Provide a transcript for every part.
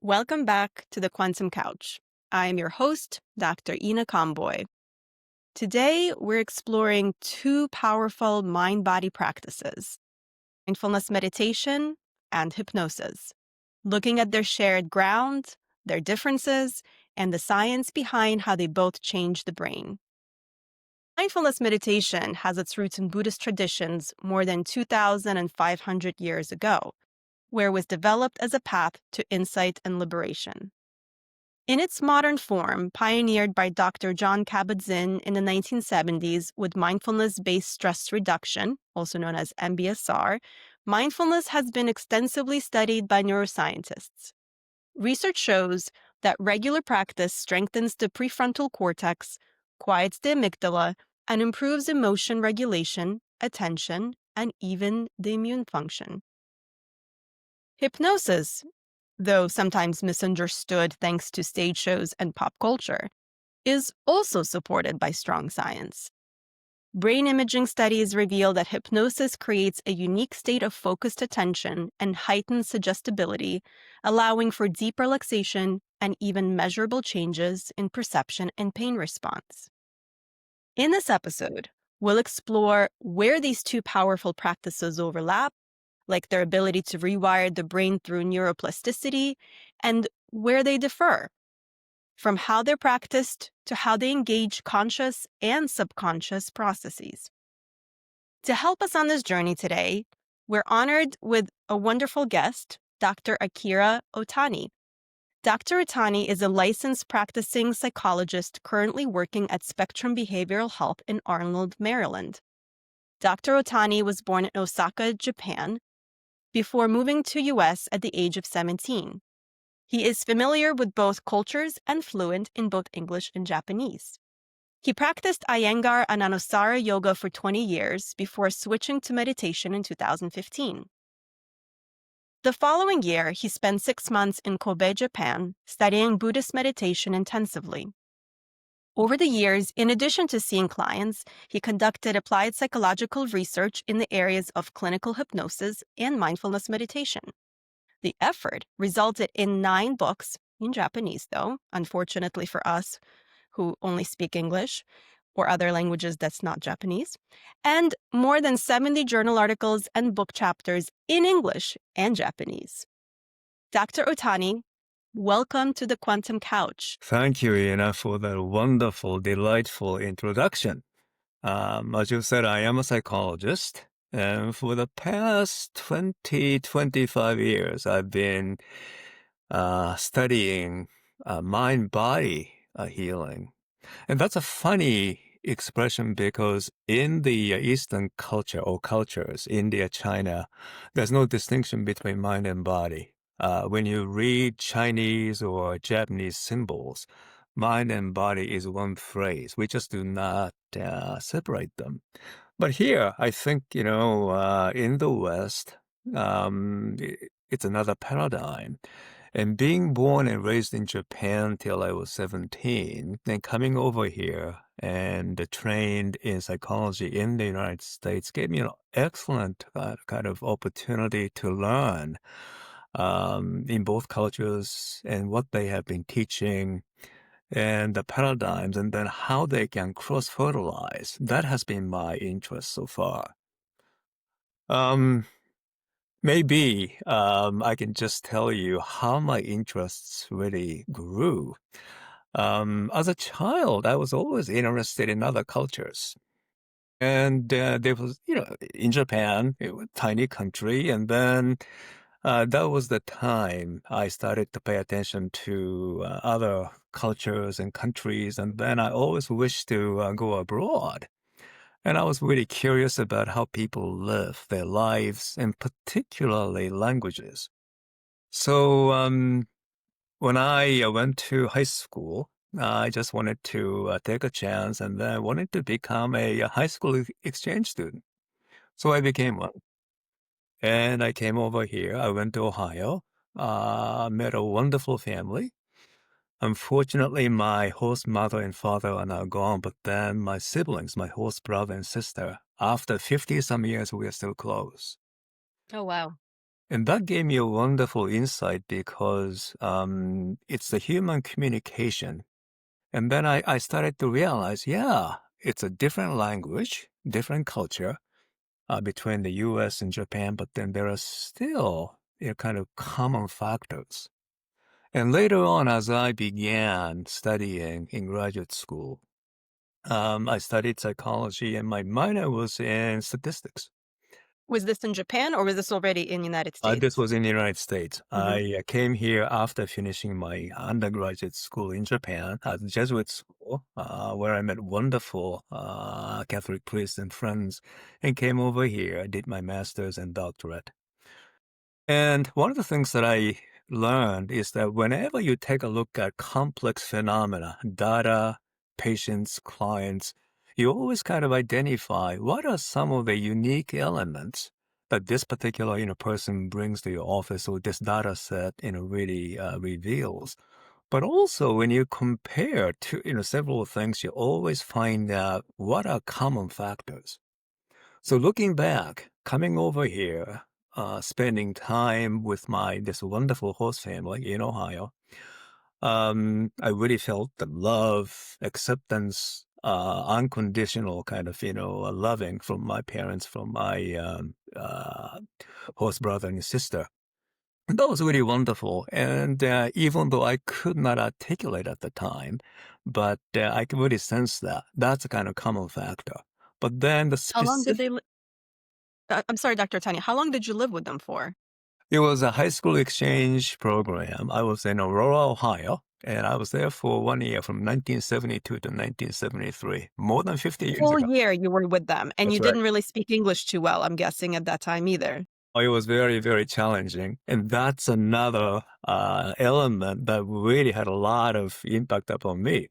Welcome back to the Quantum Couch. I am your host, Dr. Ina Conboy. Today, we're exploring two powerful mind body practices: mindfulness meditation and hypnosis, looking at their shared ground, their differences, and the science behind how they both change the brain. Mindfulness meditation has its roots in Buddhist traditions more than 2,500 years ago, where it was developed as a path to insight and liberation. In its modern form, pioneered by Dr. John Kabat-Zinn in the 1970s with mindfulness-based stress reduction, also known as MBSR, mindfulness has been extensively studied by neuroscientists. Research shows that regular practice strengthens the prefrontal cortex, quiets the amygdala, and improves emotion regulation, attention, and even the immune function. Hypnosis, though sometimes misunderstood thanks to stage shows and pop culture, is also supported by strong science. Brain imaging studies reveal that hypnosis creates a unique state of focused attention and heightened suggestibility, allowing for deep relaxation and even measurable changes in perception and pain response. In this episode, we'll explore where these two powerful practices overlap, like their ability to rewire the brain through neuroplasticity, and where they differ, from how they're practiced to how they engage conscious and subconscious processes. To help us on this journey today, we're honored with a wonderful guest, Dr. Akira Otani. Dr. Otani is a licensed practicing psychologist currently working at Spectrum Behavioral Health in Arnold, Maryland. Dr. Otani was born in Osaka, Japan, before moving to US at the age of 17. He is familiar with both cultures and fluent in both English and Japanese. He practiced Iyengar and Anusara yoga for 20 years before switching to meditation in 2015. The following year, he spent 6 months in Kobe, Japan, studying Buddhist meditation intensively. Over the years, in addition to seeing clients, he conducted applied psychological research in the areas of clinical hypnosis and mindfulness meditation. The effort resulted in 9 books, in Japanese though, unfortunately for us who only speak English or other languages that's not Japanese, and more than 70 journal articles and book chapters in English and Japanese. Dr. Otani, welcome to the Quantum Couch. Thank you, Ina, for that wonderful, delightful introduction. As you said, I am a psychologist, and for the past 25 years, I've been studying mind-body healing. And that's a funny expression because in the Eastern culture or cultures, India, China, there's no distinction between mind and body. When you read Chinese or Japanese symbols, mind and body is one phrase. We just do not separate them. But here, I think, in the West, it's another paradigm. And being born and raised in Japan till I was 17, then coming over here and trained in psychology in the United States gave me an excellent kind of opportunity to learn in both cultures and what they have been teaching and the paradigms and then how they can cross-fertilize. That has been my interest so far. Maybe I can just tell you how my interests really grew. As a child, I was always interested in other cultures. And there was, in Japan, it was a tiny country. And then that was the time I started to pay attention to other cultures and countries. And then I always wished to go abroad. And I was really curious about how people live their lives, and particularly languages. So when I went to high school, I just wanted to take a chance and then wanted to become a high school exchange student. So I became one. And I came over here. I went to Ohio, met a wonderful family. Unfortunately, my host mother and father are now gone, but then my siblings, my host brother and sister, after 50-some years, we are still close. Oh, wow. And that gave me a wonderful insight because it's the human communication. And then I started to realize, yeah, it's a different language, different culture between the US and Japan, but then there are still kind of common factors. And later on, as I began studying in graduate school, I studied psychology and my minor was in statistics. Was this in Japan or was this already in the United This States? was in the United States. Mhm. I came here after finishing my undergraduate school in Japan at Jesuit school, where I met wonderful Catholic priests and friends, and came over here. I did my master's and doctorate. And one of the things that I learned is that whenever you take a look at complex phenomena, data, patients, clients, you always kind of identify what are some of the unique elements that this particular person brings to your office or this data set really reveals. But also when you compare to several things, you always find out what are common factors. So looking back, coming over here, spending time with this wonderful host family in Ohio, I really felt the love, acceptance, unconditional kind of, loving from my parents, from my host brother and sister. That was really wonderful. And even though I could not articulate at the time, but I could really sense that. That's a kind of common factor. But then the How long did specific they I'm sorry, Dr. Tanya, how long did you live with them for? It was a high school exchange program. I was in Aurora, Ohio, and I was there for 1 year from 1972 to 1973, more than 50 A years whole ago. year you were with them, and you That's right. didn't really speak English too well, I'm guessing, at that time either. Oh, it was very, very challenging. And that's another element that really had a lot of impact upon me.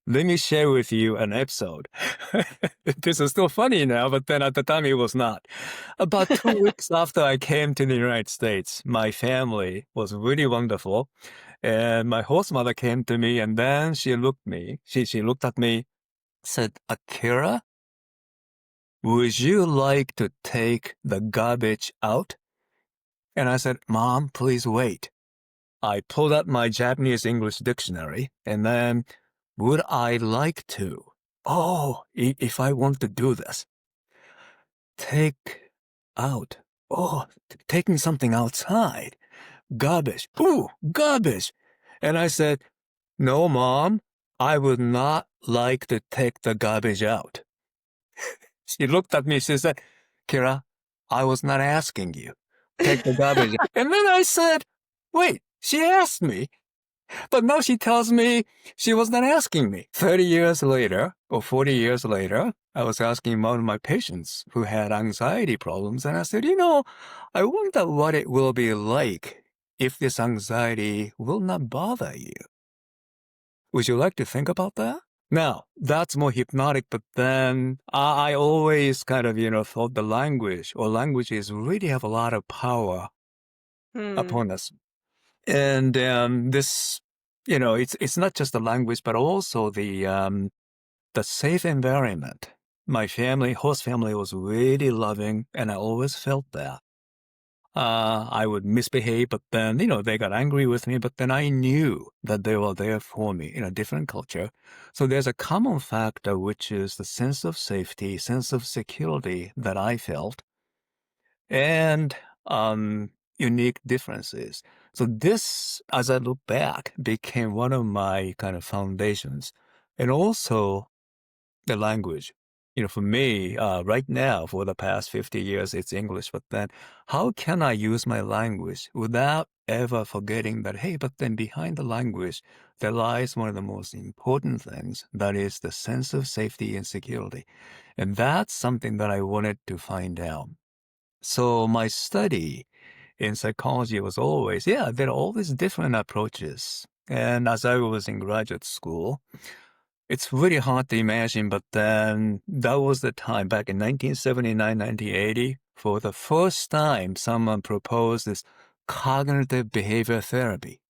Let me share with you an episode. This is still funny now, but then at the time it was not. About 2 weeks after I came to the United States, my family was really wonderful. And my host mother came to me and then she looked at me, said, Akira, would you like to take the garbage out? And I said, Mom, please wait. I pulled out my Japanese English dictionary and then, would I like to? Oh, if I want to do this, take out. Oh, taking something outside. Garbage. Ooh, garbage. And I said, no, Mom, I would not like to take the garbage out. She looked at me, she said, Kira, I was not asking you. Take the garbage out. And then I said, wait, she asked me. But now she tells me she was not asking me. 30 years later, or 40 years later, I was asking one of my patients who had anxiety problems, and I said, I wonder what it will be like if this anxiety will not bother you. Would you like to think about that? Now, that's more hypnotic, but then I always kind of, thought the language or languages really have a lot of power Hmm. upon us. And this, it's not just the language, but also the safe environment. My host family was really loving, and I always felt that. I would misbehave, but then, they got angry with me, but then I knew that they were there for me in a different culture. So there's a common factor, which is the sense of safety, sense of security that I felt and unique differences. So this, as I look back, became one of my kind of foundations. And also the language. For me, right now, for the past 50 years, it's English. But then how can I use my language without ever forgetting that, hey, but then behind the language, there lies one of the most important things, that is the sense of safety and security. And that's something that I wanted to find out. So my study in psychology was always, there are all these different approaches. And as I was in graduate school, it's really hard to imagine, but then that was the time back in 1979, 1980. For the first time, someone proposed this cognitive behavior therapy.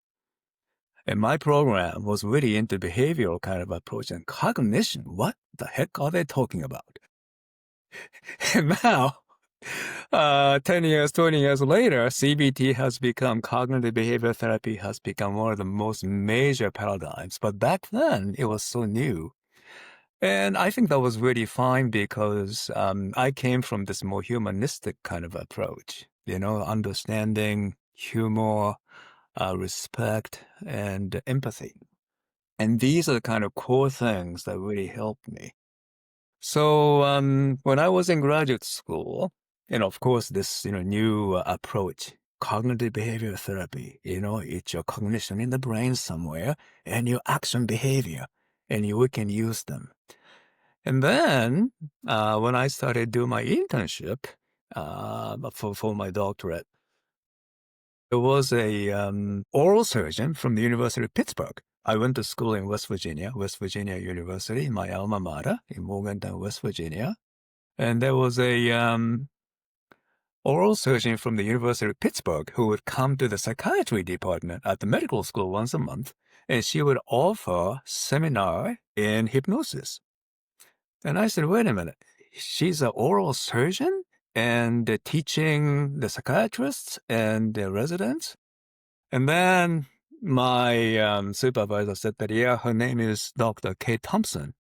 And my program was really into behavioral kind of approach and cognition. What the heck are they talking about? And now 10 years, 20 years later, CBT has become, cognitive behavior therapy has become one of the most major paradigms. But back then, it was so new. And I think that was really fine because I came from this more humanistic kind of approach, understanding, humor, respect, and empathy. And these are the kind of core things that really helped me. So when I was in graduate school, and of course this new approach, cognitive behavior therapy, it's your cognition in the brain somewhere and your action behavior, and we can use them. And then when I started doing my internship for my doctorate, there was a oral surgeon from the University of Pittsburgh. I went to school in West Virginia University, my alma mater in Morgantown, West Virginia. And there was a oral surgeon from the University of Pittsburgh who would come to the psychiatry department at the medical school once a month, and she would offer seminar in hypnosis. And I said, wait a minute, she's an oral surgeon and teaching the psychiatrists and the residents? And then my supervisor said that, yeah, her name is Dr. Kate Thompson.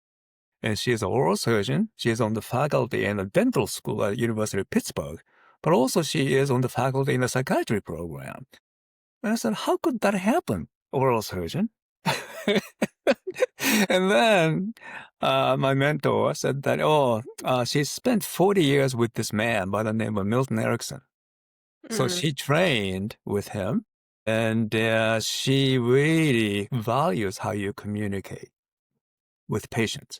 And she is an oral surgeon. She is on the faculty in the dental school at University of Pittsburgh. But also she is on the faculty in the psychiatry program. And I said, how could that happen, oral surgeon? And then my mentor said that, she spent 40 years with this man by the name of Milton Erickson. So Mm. she trained with him, and she really values how you communicate with patients.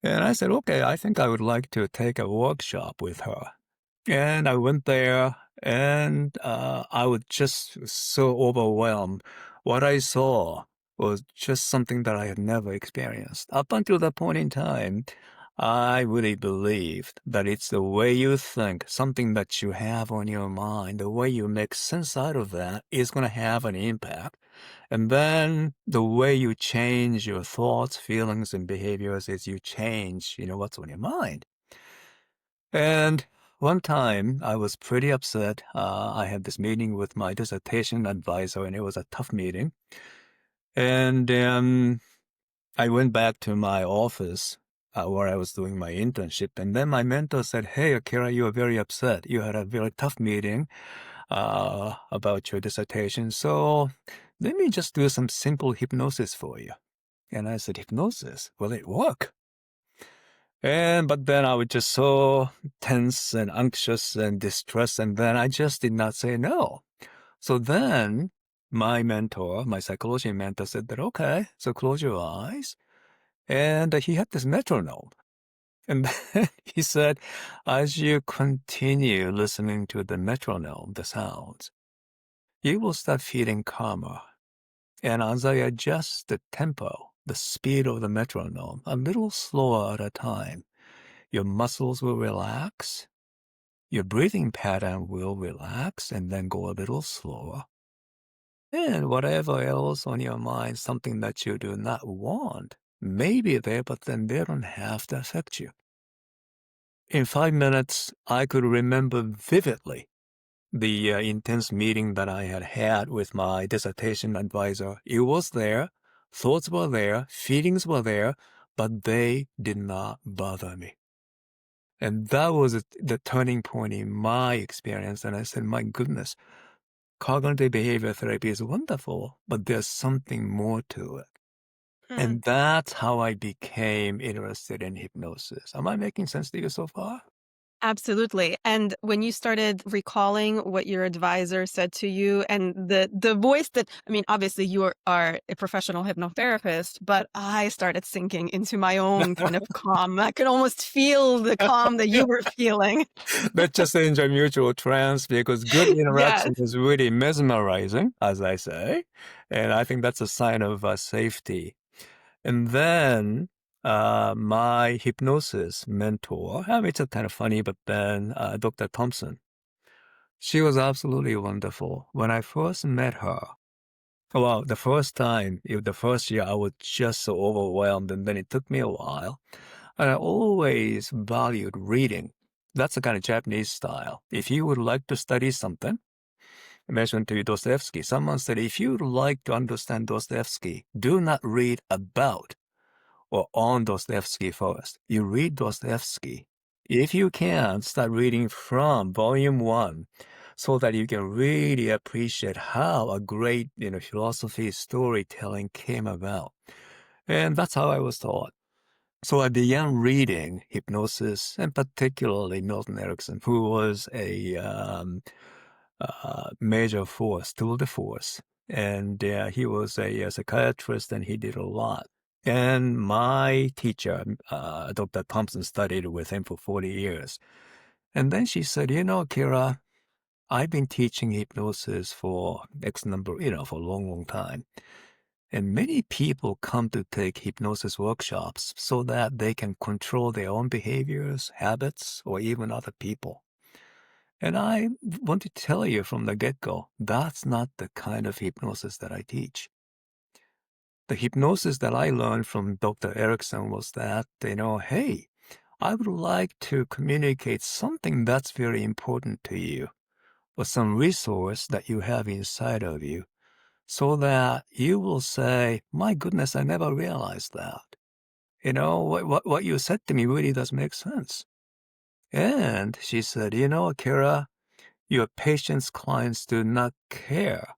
And I said, okay, I think I would like to take a workshop with her. And I went there, and I was just so overwhelmed. What I saw was just something that I had never experienced. Up until that point in time, I really believed that it's the way you think, something that you have on your mind, the way you make sense out of that is going to have an impact. And then the way you change your thoughts, feelings, and behaviors is you change, what's on your mind. And one time I was pretty upset. I had this meeting with my dissertation advisor, and it was a tough meeting. And I went back to my office where I was doing my internship. And then my mentor said, hey, Akira, you are very upset. You had a very tough meeting about your dissertation. So let me just do some simple hypnosis for you. And I said, hypnosis? Will it work? But then I was just so tense and anxious and distressed, and then I just did not say no. So then my mentor, my psychology mentor, said that, okay, so close your eyes. And he had this metronome. And then he said, as you continue listening to the metronome, the sounds, you will start feeling calmer. And as I adjust the tempo, the speed of the metronome, a little slower at a time, your muscles will relax, your breathing pattern will relax and then go a little slower. And whatever else on your mind, something that you do not want, may be there, but then they don't have to affect you. In 5 minutes, I could remember vividly the intense meeting that I had had with my dissertation advisor. It was there, thoughts were there, feelings were there, but they did not bother me. And that was the turning point in my experience. And I said, my goodness, cognitive behavior therapy is wonderful, but there's something more to it. Mm. And that's how I became interested in hypnosis. Am I making sense to you so far? Absolutely. And when you started recalling what your advisor said to you and the voice that I mean, obviously you are a professional hypnotherapist, but I started sinking into my own kind of calm. I could almost feel the calm that you were feeling. Let's just enjoy mutual trance because good Yes. interaction is really mesmerizing, as I say. And I think that's a sign of safety. And then my hypnosis mentor, I mean, it's kind of funny, but then Dr. Thompson, she was absolutely wonderful. When I first met her, well, the first time, the first year, I was just so overwhelmed, and then it took me a while. And I always valued reading. That's the kind of Japanese style. If you would like to study something, I mentioned to you Dostoevsky. Someone said, if you would like to understand Dostoevsky, do not read about or on Dostoevsky first. You read Dostoevsky. If you can, start reading from volume one so that you can really appreciate how a great, philosophy storytelling came about. And that's how I was taught. So I began reading Hypnosis, and particularly Milton Erickson, who was a major force, tour de force. And he was a psychiatrist, and he did a lot. And my teacher, Dr. Thompson, studied with him for 40 years. And then she said, Kira, I've been teaching hypnosis for X number, for a long, long time. And many people come to take hypnosis workshops so that they can control their own behaviors, habits, or even other people. And I want to tell you from the get-go, that's not the kind of hypnosis that I teach. The hypnosis that I learned from Dr. Erickson was that, hey, I would like to communicate something that's very important to you, or some resource that you have inside of you, so that you will say, my goodness, I never realized that. What you said to me really does make sense. And she said, Akira, your patients' clients do not care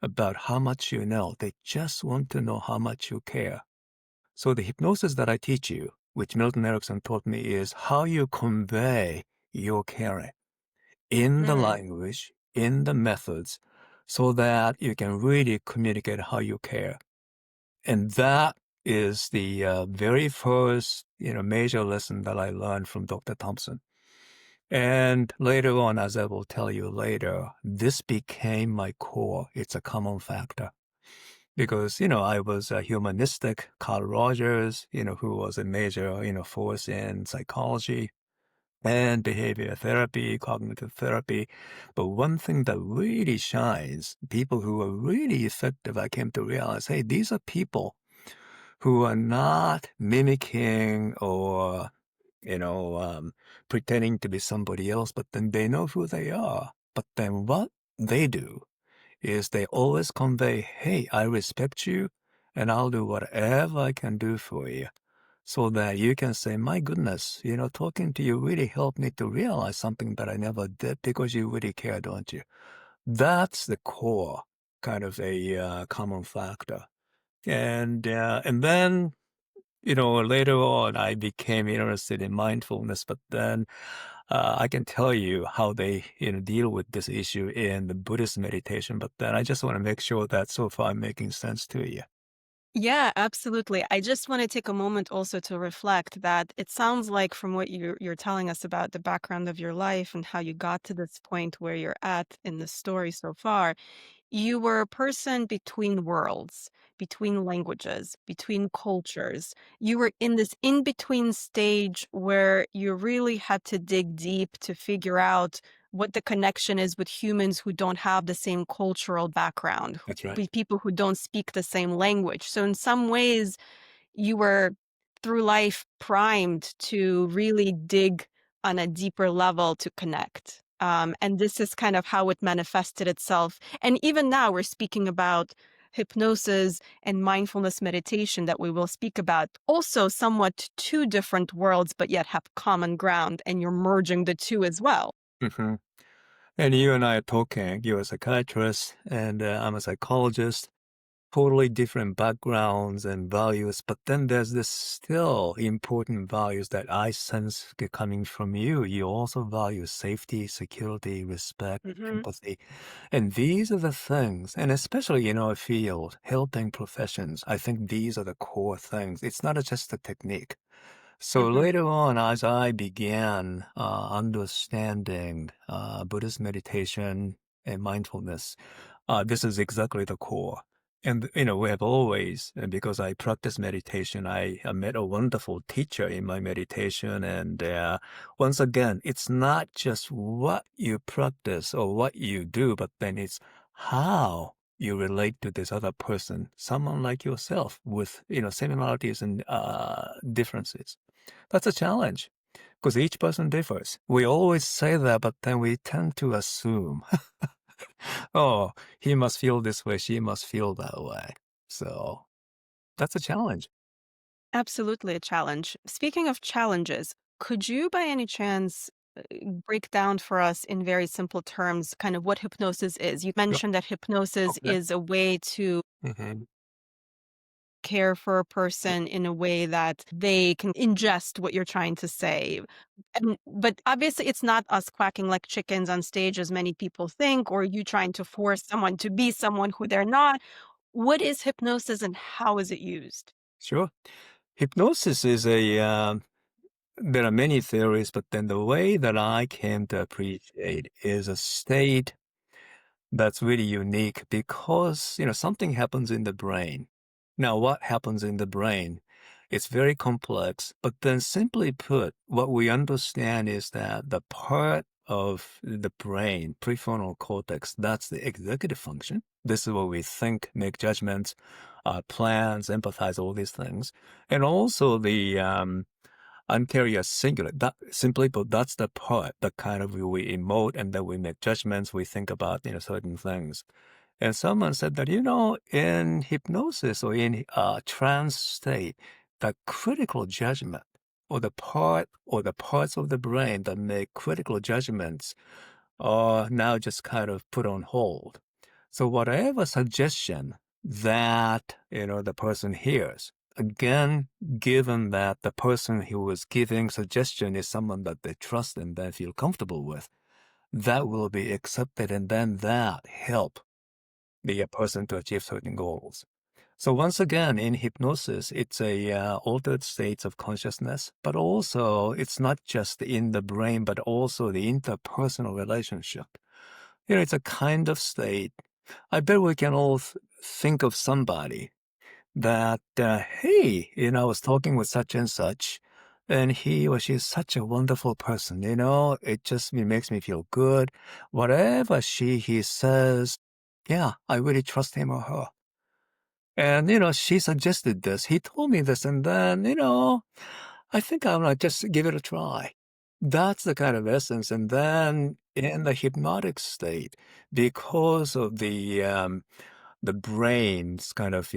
about how much you know. They just want to know how much you care. So the hypnosis that I teach you, which Milton Erickson taught me, is how you convey your caring in the Mm. language, in the methods, so that you can really communicate how you care. And that is the very first, major lesson that I learned from Dr. Thompson. And later on, as I will tell you later, this became my core. It's a common factor. Because, I was a humanistic, Carl Rogers, who was a major, force in psychology and behavior therapy, cognitive therapy. But one thing that really shines, people who are really effective, I came to realize, hey, these are people who are not mimicking or, you know, um, pretending to be somebody else, but then they know who they are. But then what they do is they always convey, hey, I respect you and I'll do whatever I can do for you. So that you can say, my goodness, talking to you really helped me to realize something that I never did because you really care, don't you? That's the core kind of a common factor. And then, later on, I became interested in mindfulness, but then I can tell you how they, deal with this issue in the Buddhist meditation, but then I just want to make sure that so far I'm making sense to you. Yeah, absolutely. I just want to take a moment also to reflect that it sounds like from what you're telling us about the background of your life and how you got to this point where you're at in the story so far, you were a person between worlds, between languages, between cultures. You were in this in between stage where you really had to dig deep to figure out what the connection is with humans who don't have the same cultural background, That's right. with people who don't speak the same language. So, in some ways, you were through life primed to really dig on a deeper level to connect. And this is kind of how it manifested itself. And even now, we're speaking about hypnosis and mindfulness meditation that we will speak about. Also, somewhat two different worlds, but yet have common ground, and you're merging the two as well. Hmm. And you and I are talking. You're a psychiatrist, and I'm a psychologist. Totally different backgrounds and values, but then there's this still important values that I sense coming from you. You also value safety, security, respect, Hmm. empathy. And these are the things, and especially in our field, helping professions, I think these are the core things. It's not just a technique. So Hmm. later on, as I began understanding Buddhist meditation and mindfulness, this is exactly the core. And, we have always, and because I practice meditation, I met a wonderful teacher in my meditation. And once again, it's not just what you practice or what you do, but then it's how you relate to this other person, someone like yourself with, similarities and differences. That's a challenge because each person differs. We always say that, but then we tend to assume, oh, he must feel this way, she must feel that way. So that's a challenge. Absolutely a challenge. Speaking of challenges, could you by any chance break down for us in very simple terms kind of what hypnosis is? You Yep. mentioned that hypnosis Okay. is a way to Hmm. care for a Yep. person in a way that they can ingest what you're trying to say. But obviously, it's not us quacking like chickens on stage, as many people think, or you trying to force someone to be someone who they're not. What is hypnosis and how is it used? Sure. Hypnosis is there are many theories, but then the way that I came to appreciate is a state that's really unique because, something happens in the brain. Now, what happens in the brain? It's very complex, but then simply put, what we understand is that the part of the brain, prefrontal cortex, that's the executive function. This is where we think, make judgments, plans, empathize, all these things. And also the anterior singular. That simply put, that's the part that kind of we emote and then we make judgments, we think about, certain things. And someone said that, in hypnosis or in trance state, the critical judgment or the part or the parts of the brain that make critical judgments are now just kind of put on hold. So whatever suggestion that, the person hears, again, given that the person who is giving suggestion is someone that they trust and they feel comfortable with, that will be accepted and then that help the person to achieve certain goals. So once again, in hypnosis, it's a altered states of consciousness, but also it's not just in the brain, but also the interpersonal relationship. It's a kind of state. I bet we can all think of somebody that, hey, I was talking with such and such, and he or she is such a wonderful person, it makes me feel good. Whatever he says, yeah, I really trust him or her. And, she suggested this. He told me this, and then, I think I'm gonna just give it a try. That's the kind of essence. And then in the hypnotic state, because of the brain's kind of,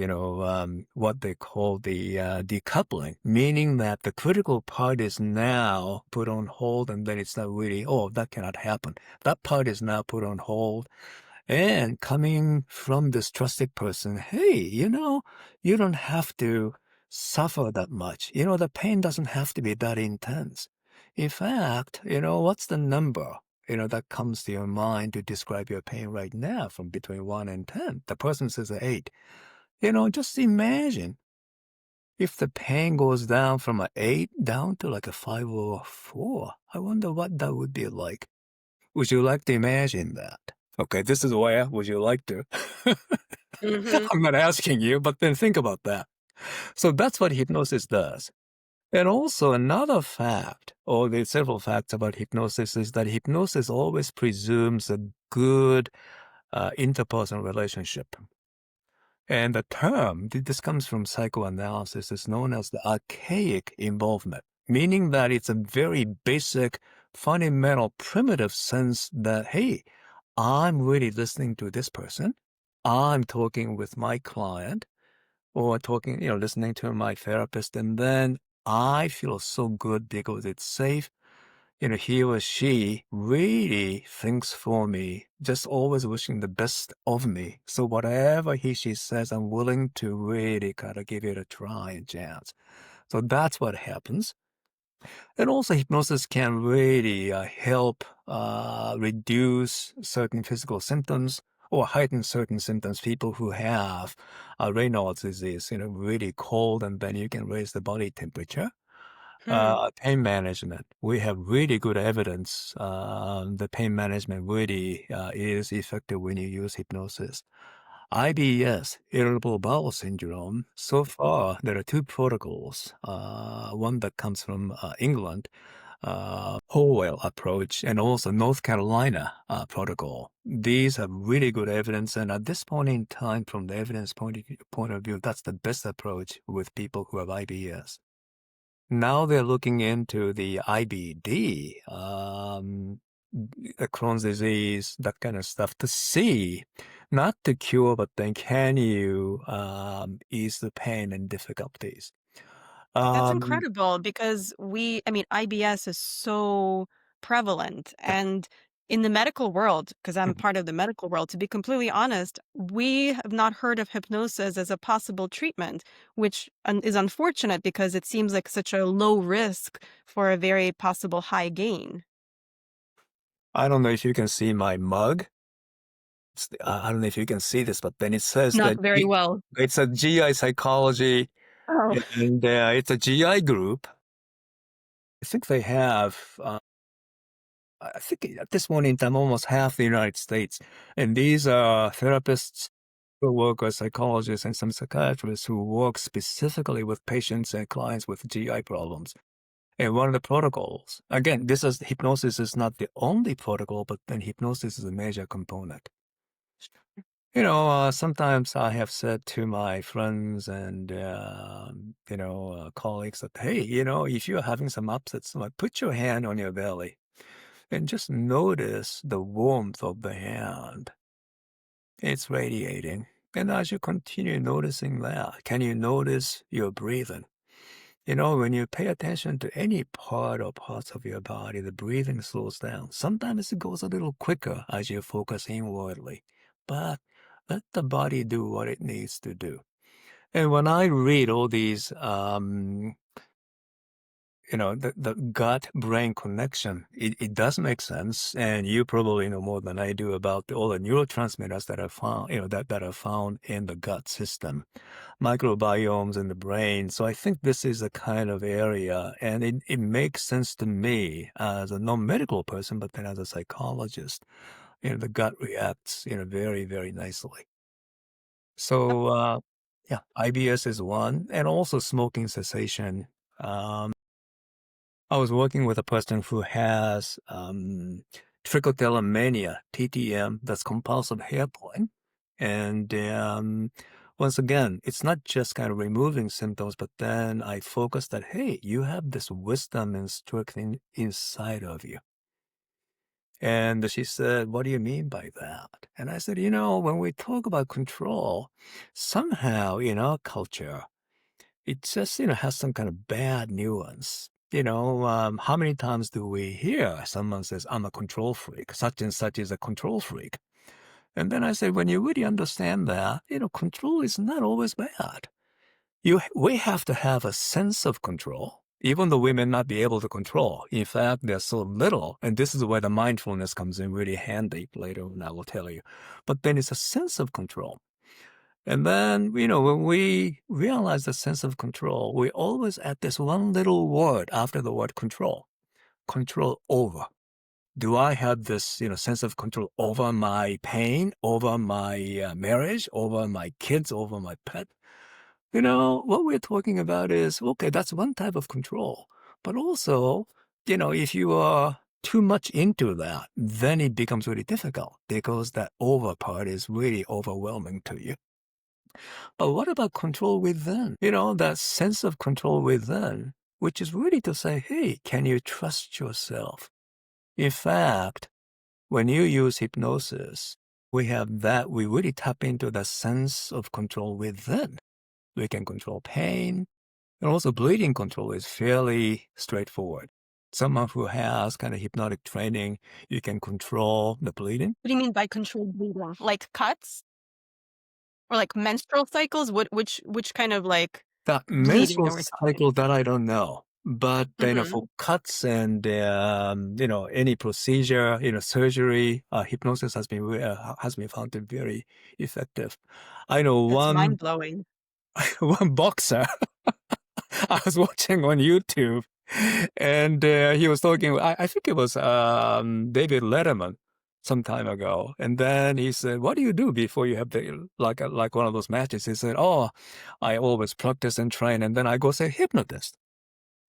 what they call the decoupling, meaning that the critical part is now put on hold, and then it's not really, oh, that cannot happen. That part is now put on hold. And coming from this trusted person, hey, you don't have to suffer that much. The pain doesn't have to be that intense. In fact, what's the number, that comes to your mind to describe your pain right now from between 1 and 10? The person says 8. Just imagine if the pain goes down from a 8 down to like a 5 or a 4. I wonder what that would be like. Would you like to imagine that? Okay, this is where would you like to? Hmm. I'm not asking you, but then think about that. So that's what hypnosis does. And also another fact, or the several facts about hypnosis is that hypnosis always presumes a good interpersonal relationship. And the term, this comes from psychoanalysis, is known as the archaic involvement, meaning that it's a very basic, fundamental, primitive sense that, hey, I'm really listening to this person. I'm talking with my client or talking, listening to my therapist. And then I feel so good because it's safe. He or she really thinks for me, just always wishing the best of me. So whatever she says, I'm willing to really kind of give it a try and chance. So that's what happens. And also hypnosis can really help reduce certain physical symptoms or heighten certain symptoms. People who have Raynaud's disease, really cold, and then you can raise the body temperature. Hmm. Pain management. We have really good evidence. The pain management really is effective when you use hypnosis. IBS, irritable bowel syndrome. So far, there are two protocols. One that comes from England, Howell approach, and also North Carolina protocol. These have really good evidence, and at this point in time, from the evidence point of view, that's the best approach with people who have IBS. now they're looking into the IBD, Crohn's disease, that kind of stuff to see, not to cure, but then can you ease the pain and difficulties? That's Um, incredible because I mean, IBS is so prevalent. yeah. And in the medical world, because I'm Mhm. part of the medical world, to be completely honest, we have not heard of hypnosis as a possible treatment, which is unfortunate because it seems like such a low risk for a very possible high gain. I don't know if you can see my mug. I don't know if you can see this, but then it says Not that very well. it's a GI psychology, Oh, and it's a GI group. I think they have, I think at this point in time, almost half the United States. And these are therapists, social workers, psychologists, and some psychiatrists who work specifically with patients and clients with GI problems. And one of the protocols, again, hypnosis is not the only protocol, but then hypnosis is a major component. Sometimes I have said to my friends and, colleagues that, hey, if you're having some upsets, like, put your hand on your belly and just notice the warmth of the hand. It's radiating. And as you continue noticing that, can you notice your breathing? When you pay attention to any part or parts of your body, the breathing slows down. Sometimes it goes a little quicker as you focus inwardly, but let the body do what it needs to do. And when I read all these, the gut-brain connection, it does make sense. And you probably know more than I do about all the neurotransmitters that are found, that are found in the gut system, microbiomes in the brain. So I think this is a kind of area, and it makes sense to me as a non-medical person, but then as a psychologist, the gut reacts, very, very nicely. So, yeah, IBS is one, and also smoking cessation. Um, I was working with a person who has trichotillomania, TTM, that's compulsive hair pulling. And once again, it's not just kind of removing symptoms, but then I focused that, hey, you have this wisdom and strength inside of you. And she said, what do you mean by that? And I said, when we talk about control, somehow in our culture, it just, has some kind of bad nuance. How many times do we hear someone says, I'm a control freak, such and such is a control freak? And then I say, when you really understand that, control is not always bad. We have to have a sense of control, even though we may not be able to control. In fact, there's so little, and this is where the mindfulness comes in really handy later on, I will tell you. But then it's a sense of control. And then, when we realize the sense of control, we always add this one little word after the word control over. Do I have this, sense of control over my pain, over my marriage, over my kids, over my pet? What we're talking about is, okay, that's one type of control. But also, if you are too much into that, then it becomes really difficult because that over part is really overwhelming to you. But what about control within? That sense of control within, which is really to say, hey, can you trust yourself? In fact, when you use hypnosis, we really tap into the sense of control within. We can control pain, and also bleeding control is fairly straightforward. Someone who has kind of hypnotic training, you can control the bleeding. what do you mean by controlled bleeding? Like cuts or like menstrual cycles? Which kind of like The bleeding menstrual are we talking? cycle that I don't know, but Hmm. for cuts and any procedure, surgery, hypnosis has been found to be very effective. I know That's one mind blowing. one boxer I was watching on YouTube, and he was talking. I think it was David Letterman some time ago, and then he said, "What do you do before you have the like one of those matches?" He said, "Oh, I always practice and train, and then I go say hypnotist."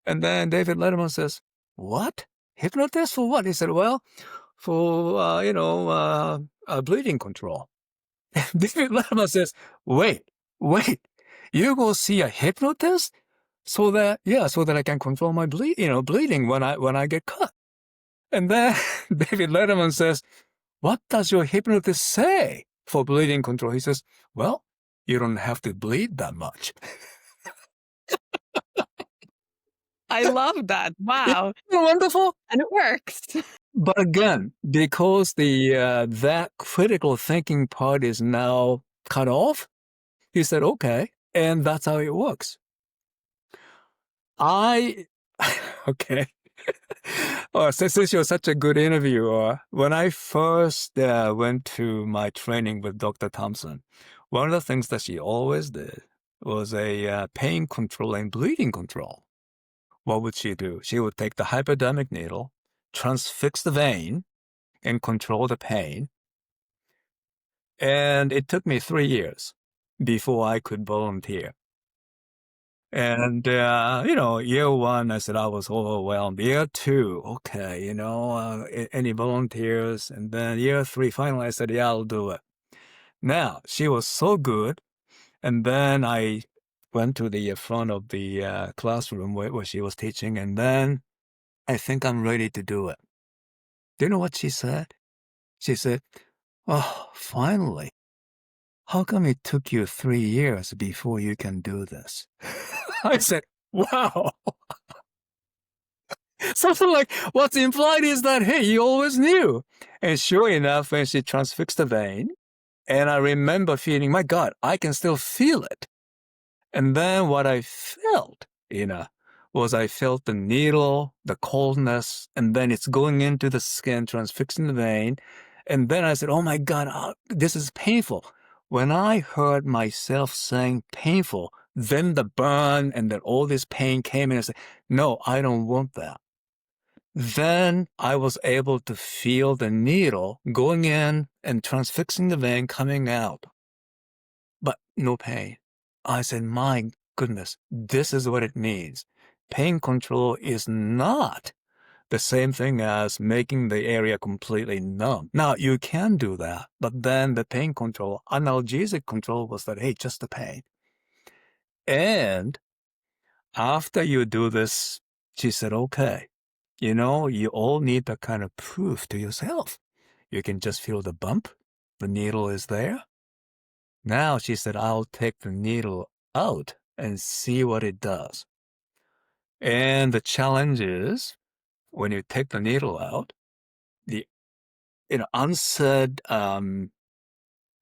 And then David Letterman says, "What? Hypnotist for what?" He said, "Well, for bleeding control." David Letterman says, "Wait, wait, you go see a hypnotist? so that I can control my bleeding when I get cut. And then David Letterman says, "What does your hypnotist say for bleeding control?" He says, "Well, you don't have to bleed that much." I love that. Wow. Isn't it wonderful? And it works. But again, because that critical thinking part is now cut off, he said, "Okay," and that's how it works. I okay. Since you're such a good interviewer, when I first went to my training with Dr. Thompson, one of the things that she always did was a pain control and bleeding control. What would she do? She would take the hypodermic needle, transfix the vein, and control the pain. And it took me 3 years before I could volunteer. And, year one, I said I was overwhelmed. Year two, okay, any volunteers? And then year three, finally, I said, yeah, I'll do it. Now, she was so good. And then I went to the front of the classroom where she was teaching. And then I think I'm ready to do it. Do you know what she said? She said, "Oh, finally. How come it took you 3 years before you can do this?" I said, "Wow." Something like what's implied is that, hey, you always knew. And sure enough, when she transfixed the vein, and I remember feeling, my God, I can still feel it. And then what I felt, was I felt the needle, the coldness, and then it's going into the skin, transfixing the vein. And then I said, oh my God, this is painful. When I heard myself saying painful, then the burn and then all this pain came in. I said, no, I don't want that. Then I was able to feel the needle going in and transfixing the vein coming out, but no pain. I said, my goodness, this is what it means. Pain control is not the same thing as making the area completely numb. Now, you can do that, but then the pain control, analgesic control was that, hey, just the pain. And after you do this, she said, okay, you all need that kind of proof to yourself. You can just feel the bump. The needle is there. Now, she said, I'll take the needle out and see what it does. And the challenge is when you take the needle out, the unsaid kind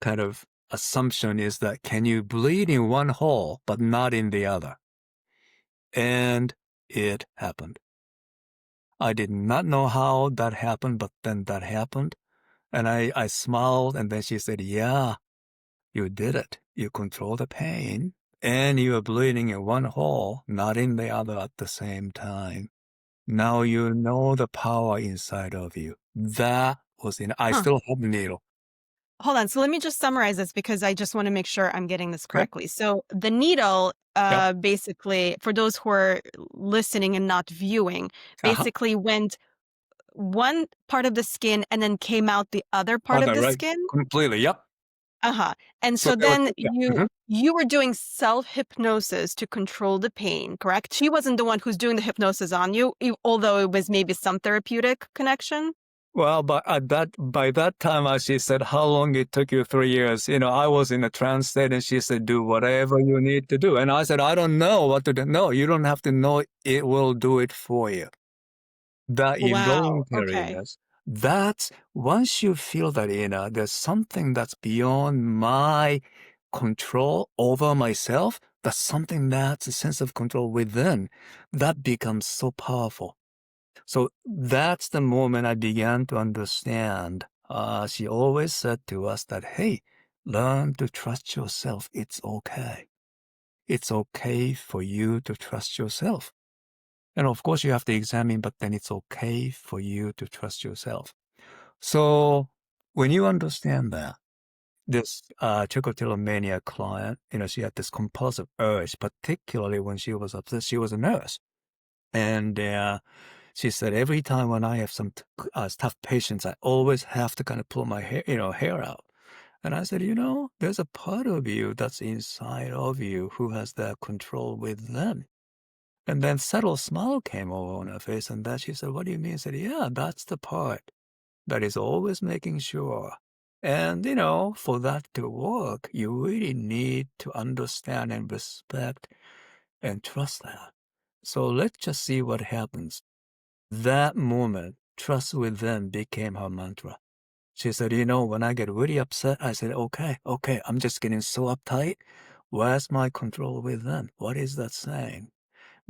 of assumption is that can you bleed in one hole but not in the other? And it happened. I did not know how that happened, but then that happened. And I smiled, and then she said, yeah, you did it. You control the pain, and you are bleeding in one hole, not in the other at the same time. Now you know the power inside of you. That was I Huh. still have the needle. Hold on. So let me just summarize this because I just want to make sure I'm getting this Okay. correctly. So the needle, Yep. basically, for those who are listening and not viewing, Uh-huh. basically went one part of the skin and then came out the other part of Other, the right. skin. Completely. Yep. Uh-huh. And So so there was, then yeah. you were doing self-hypnosis to control the pain, correct? She wasn't the one who's doing the hypnosis on you, although it was maybe some therapeutic connection. Well, but by that time, she said, how long it took you 3 years? I was in a trance state, and she said, do whatever you need to do. And I said, I don't know what to do. No, you don't have to know. It will do it for you. The Wow. Okay. involuntariness, that's once you feel that, there's something that's beyond my control over myself, that's something that's a sense of control within, that becomes so powerful. So that's the moment I began to understand. She always said to us that, hey, learn to trust yourself. It's okay. It's okay for you to trust yourself. And of course, you have to examine, but then it's okay for you to trust yourself. So when you understand that, this trichotillomania client, she had this compulsive urge, particularly when she was upset. She was a nurse. And she said, every time when I have some tough patients, I always have to kind of pull my hair out. And I said, there's a part of you that's inside of you who has that control within. And then subtle smile came over on her face, and then she said, "What do you mean?" I said, "Yeah, that's the part that is always making sure." And, for that to work, you really need to understand and respect and trust that. So let's just see what happens. That moment, trust with them became her mantra. She said, when I get really upset, I said, okay, okay, I'm just getting so uptight. Where's my control with them? What is that saying?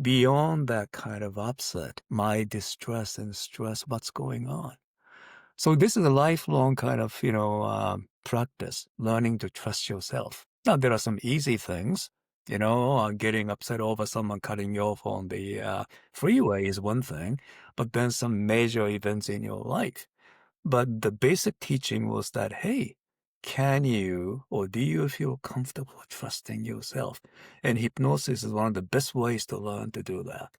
Beyond that kind of upset, my distress and stress, what's going on? So this is a lifelong kind of, practice, learning to trust yourself. Now, there are some easy things, getting upset over someone cutting you off on the freeway is one thing, but then some major events in your life. But the basic teaching was that, hey, can you or do you feel comfortable trusting yourself? And hypnosis is one of the best ways to learn to do that.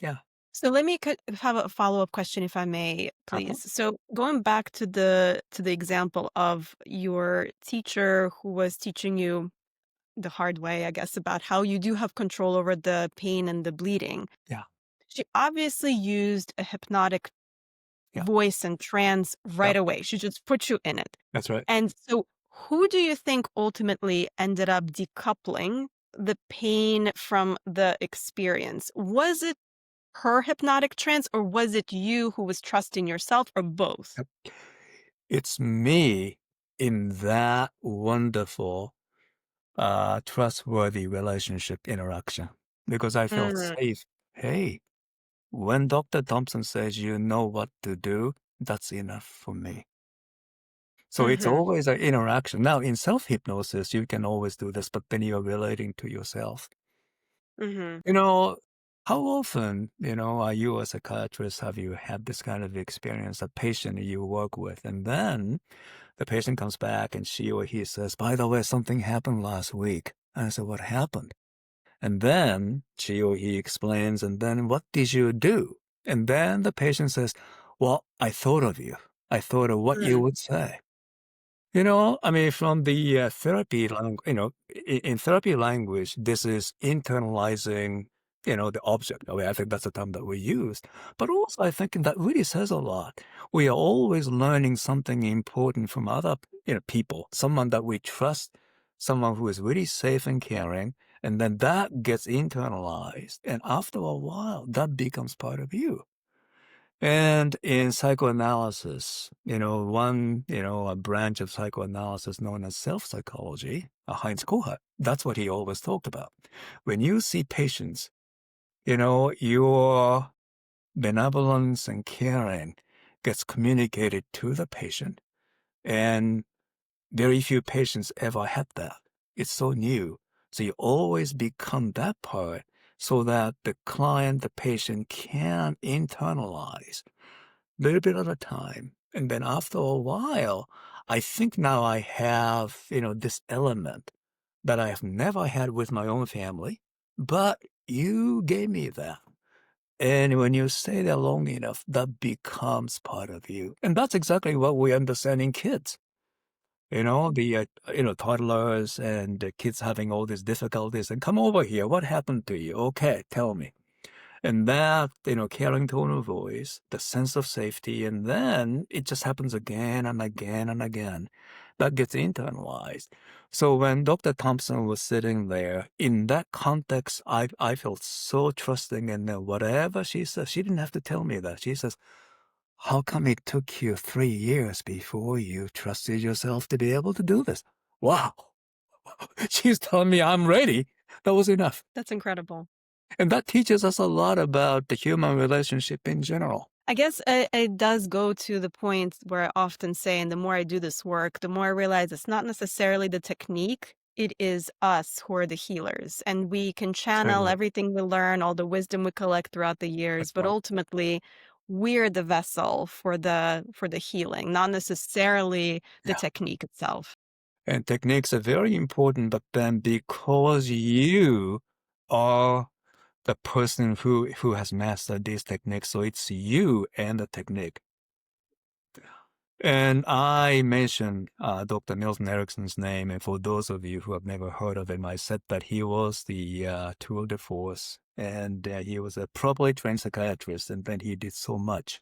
Yeah. So let me have a follow-up question, if I may, Uh-huh. please. So going back to the example of your teacher who was teaching you the hard way, I guess, about how you do have control over the pain and the bleeding. Yeah. She obviously used a hypnotic Yeah. voice and trance Yeah. right away. She just put you in it. That's right. And so who do you think ultimately ended up decoupling the pain from the experience? Was it her hypnotic trance, or was it you who was trusting yourself, or both? It's me in that wonderful, trustworthy relationship interaction because I felt Mm, safe. Hey, when Dr. Thompson says you know what to do, that's enough for me. So it's mhm, always an interaction. Now, in self hypnosis, you can always do this, but then you're relating to yourself. mhm, You know, how often, are you a psychiatrist, have you had this kind of experience, a patient you work with, and then the patient comes back and she or he says, by the way, something happened last week. And I said, what happened? And then she or he explains, and then what did you do? And then the patient says, well, I thought of you. I thought of what you mm, would say. I mean, from the therapy language, in therapy language, this is internalizing, the object. I mean, I think that's the term that we use. But also, I think that really says a lot. We are always learning something important from other, people, someone that we trust, someone who is really safe and caring, and then that gets internalized. And after a while, that becomes part of you. And in psychoanalysis, a branch of psychoanalysis known as self-psychology, Heinz Kohut, that's what he always talked about. When you see patients, your benevolence and caring gets communicated to the patient, and very few patients ever had that. It's so new. So you always become that part so that the client, the patient can internalize little bit at a time. And then after a while, I think now I have, this element that I have never had with my own family, but you gave me that. And when you stay there long enough, that becomes part of you. And that's exactly what we understand in kids. Toddlers and the kids having all these difficulties and come over here. What happened to you? Okay, tell me. And that, caring tone of voice, the sense of safety, and then it just happens again and again and again. That gets internalized. So when Dr. Thompson was sitting there, in that context, I felt so trusting and then whatever she says, she didn't have to tell me that. She says, how come it took you 3 years before you trusted yourself to be able to do this? Wow. She's telling me I'm ready. That was enough. that's incredible. And that teaches us a lot about the human relationship in general. I guess it does go to the point where I often say, and the more I do this work, the more I realize it's not necessarily the technique. It is us who are the healers. And we can channel Totally. everything we learn, all the wisdom we collect throughout the years, That's but right. ultimately we're the vessel for the healing, not necessarily the Yeah. technique itself. And techniques are very important, but then because you are the person who has mastered these techniques, so it's you and the technique. And I mentioned Dr. Milton Erickson's name, and for those of you who have never heard of him, I said that he was the tour de force, and he was a properly trained psychiatrist, and then he did so much.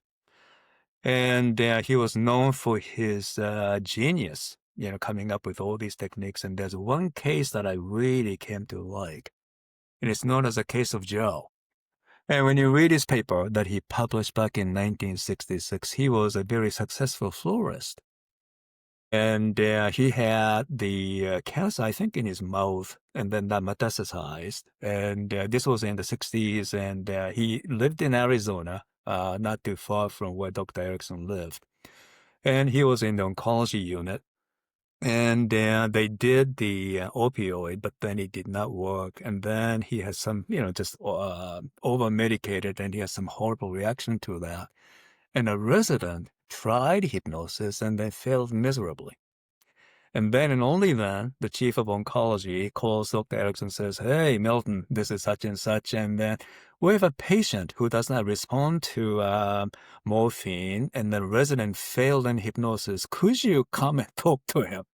And he was known for his genius, coming up with all these techniques. And there's one case that I really came to like, and it's known as the case of Joe. And when you read his paper that he published back in 1966, he was a very successful florist. And he had the cancer, I think, in his mouth, and then that metastasized. And this was in the 60s, and he lived in Arizona, not too far from where Dr. Erickson lived. And he was in the oncology unit. And they did the opioid, but then it did not work. And then he had some, just over-medicated, and he had some horrible reaction to that. And a resident tried hypnosis and they failed miserably. And then and only then, the chief of oncology calls Dr. Erickson and says, "Hey, Milton, this is such and such. And then we have a patient who does not respond to morphine, and the resident failed in hypnosis. Could you come and talk to him?"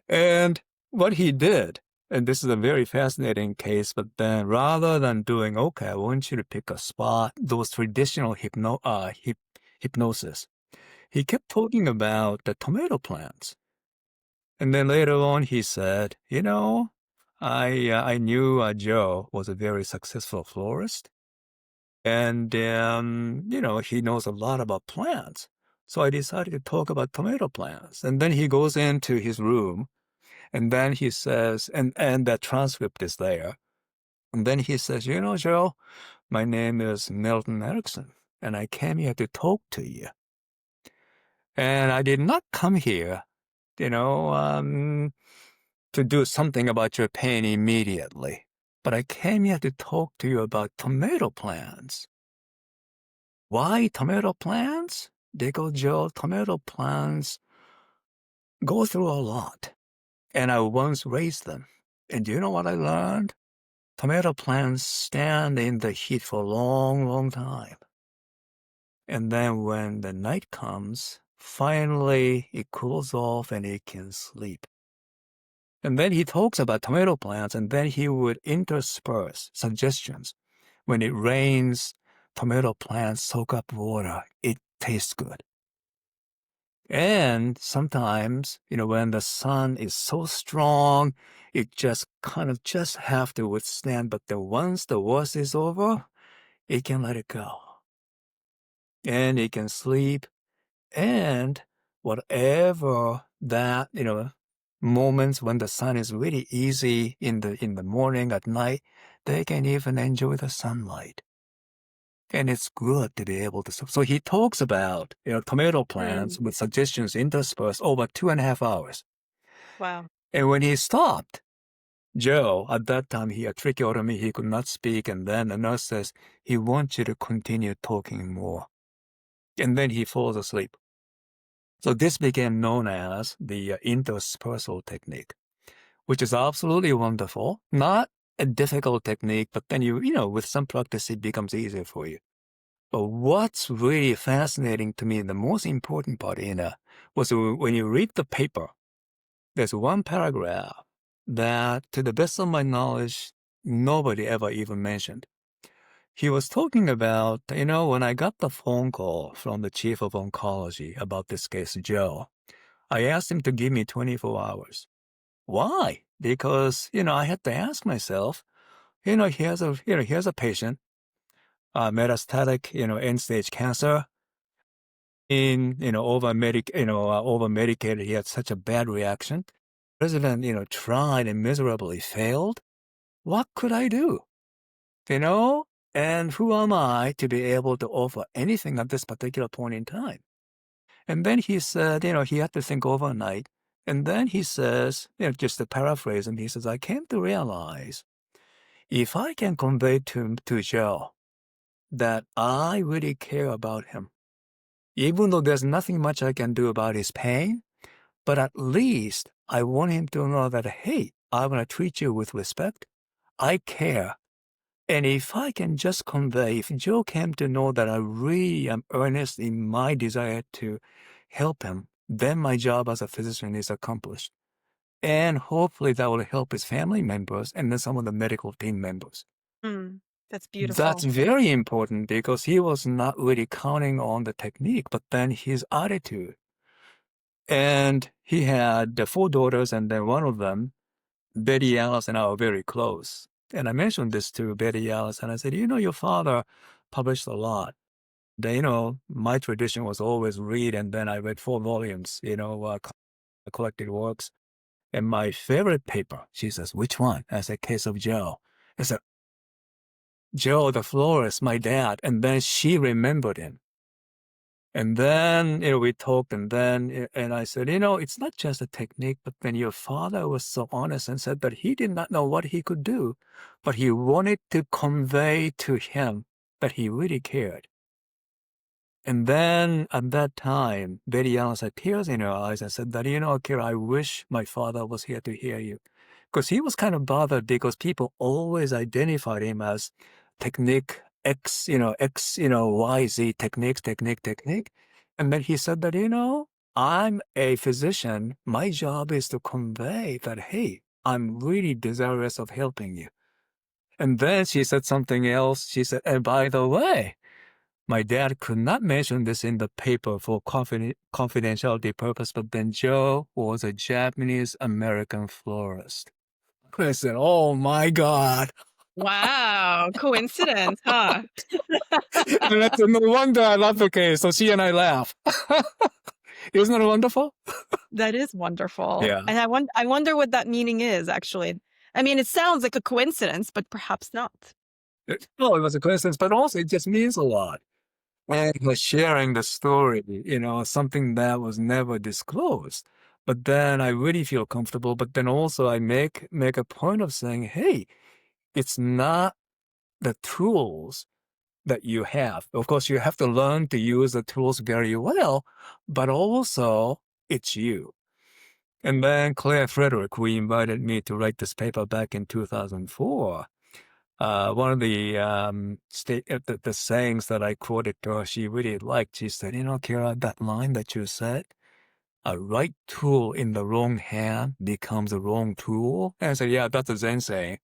And what he did, and this is a very fascinating case, but then rather than doing, okay, I want you to pick a spot, those traditional hypnosis, he kept talking about the tomato plants. And then later on, he said, I knew Joe was a very successful florist. And, he knows a lot about plants. So I decided to talk about tomato plants. And then he goes into his room, and then he says, and that transcript is there. And then he says, Joe, my name is Milton Erickson, and I came here to talk to you. And I did not come here, to do something about your pain immediately. But I came here to talk to you about tomato plants. Why tomato plants? Because, Joe, tomato plants go through a lot. And I once raised them. And do you know what I learned? Tomato plants stand in the heat for a long, long time. And then when the night comes, finally it cools off and it can sleep. And then he talks about tomato plants, and then he would intersperse suggestions. When it rains, tomato plants soak up water. It tastes good. And sometimes, when the sun is so strong, it just kind of just have to withstand. But then once the worst is over, it can let it go. And it can sleep. And whatever that, moments when the sun is really easy in the morning, at night, they can even enjoy the sunlight. And it's good to be able to. So he talks about, tomato plants with suggestions interspersed over 2.5 hours. Wow. And when he stopped, Joe, at that time, he had tracheotomy, he could not speak. And then the nurse says, he wants you to continue talking more. And then he falls asleep. So this became known as the interspersal technique, which is absolutely wonderful. Not a difficult technique, but then with some practice, it becomes easier for you. But what's really fascinating to me, the most important part, was when you read the paper, there's one paragraph that, to the best of my knowledge, nobody ever even mentioned. He was talking about, when I got the phone call from the chief of oncology about this case, Joe, I asked him to give me 24 hours. Why? Because, I had to ask myself, here's a patient, metastatic, end-stage cancer, over-medicated. He had such a bad reaction. President, tried and miserably failed. What could I do? And who am I to be able to offer anything at this particular point in time? And then he said, he had to think overnight. And then he says, just to paraphrase him, he says, I came to realize if I can convey to Joe that I really care about him, even though there's nothing much I can do about his pain, but at least I want him to know that, hey, I'm going to treat you with respect. I care. And if I can just convey, if Joe came to know that I really am earnest in my desire to help him, then my job as a physician is accomplished. And hopefully that will help his family members and then some of the medical team members. Mm, that's That's beautiful. very important because he was not really counting on the technique, but then his attitude. And he had the four daughters, and then one of them, Betty Alice, and I were very close. And I mentioned this to Betty Alice, and I said, your father published a lot. My tradition was always read, and then I read 4 volumes, collected works. And my favorite paper, she says, which one? I said, Case of Joe. I said, Joe, the florist, my dad. And then she remembered him. And then, we talked, and then, and I said, it's not just a technique, but then your father was so honest and said that he did not know what he could do, but he wanted to convey to him that he really cared. And then at that time, Betty Alice had tears in her eyes and said that, Akira, I wish my father was here to hear you. Because he was kind of bothered because people always identified him as technique X, Y, Z, technique. And then he said that, I'm a physician. My job is to convey that, hey, I'm really desirous of helping you. And then she said something else. She said, and by the way, my dad could not mention this in the paper for confidentiality purpose, but then Joe was a Japanese American florist. I said, oh my God. Wow, coincidence, huh? And I said, no wonder I love the case. So she and I laugh. Isn't it wonderful? That is wonderful. Yeah. And I wonder what that meaning is, actually. I mean, it sounds like a coincidence, but perhaps not. Well, it was a coincidence, but also it just means a lot. And he was sharing the story, something that was never disclosed. But then I really feel comfortable. But then also I make a point of saying, hey, it's not the tools that you have. Of course, you have to learn to use the tools very well, but also it's you. And then Claire Frederick, who invited me to write this paper back in 2004, one of the sayings that I quoted to her, she really liked. She said, Kira, that line that you said, a right tool in the wrong hand becomes a wrong tool. And I said, yeah, that's a Zen saying.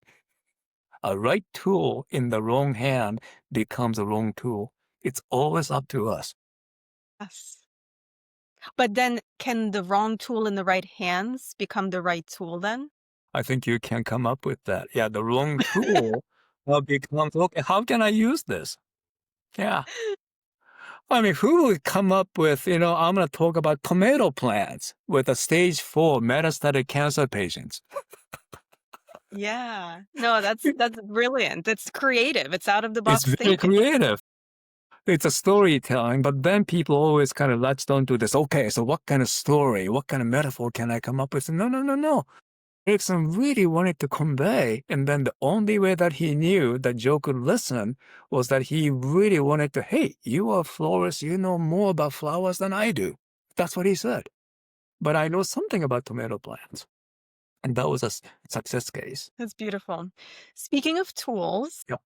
A right tool in the wrong hand becomes a wrong tool. It's always up to us. Yes. But then can the wrong tool in the right hands become the right tool then? I think you can come up with that. Yeah, the wrong tool becomes, okay, how can I use this? Yeah. I mean, who would come up with, I'm going to talk about tomato plants with a stage 4 metastatic cancer patients. Yeah. No, that's brilliant. It's creative. It's out of the It's box very thinking. creative. It's a storytelling, but then people always kind of latched onto this. Okay, so what kind of story, what kind of metaphor can I come up with? No, no, no, no. Erickson really wanted to convey, and then the only way that he knew that Joe could listen was that he really wanted to, hey, you are a florist, you know more about flowers than I do. That's what he said. But I know something about tomato plants. And that was a success case. That's beautiful. Speaking of tools, Yep.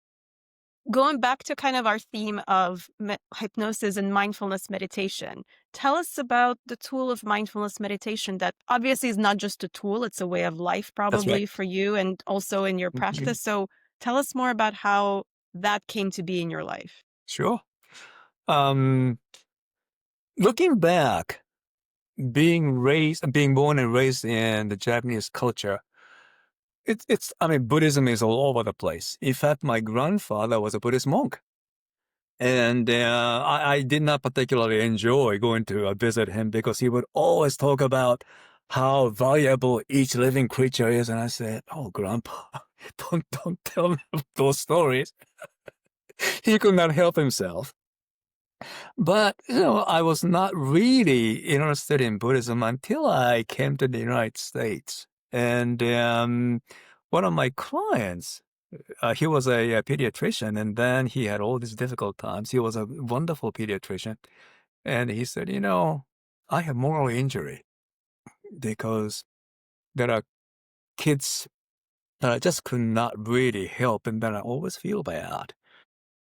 going back to kind of our theme of hypnosis and mindfulness meditation, tell us about the tool of mindfulness meditation that obviously is not just a tool, it's a way of life That's right. probably for you and also in your Mhm. practice. So tell us more about how that came to be in your life. Sure. Um, Looking back, being born and raised in the Japanese culture, I mean, Buddhism is all over the place. In fact, my grandfather was a Buddhist monk. And I did not particularly enjoy going to visit him because he would always talk about how valuable each living creature is. And I said, oh, Grandpa, don't tell me those stories. He could not help himself. But, I was not really interested in Buddhism until I came to the United States. And one of my clients, he was a pediatrician, and then he had all these difficult times. He was a wonderful pediatrician. And he said, I have moral injury because there are kids that I just could not really help, and then I always feel bad.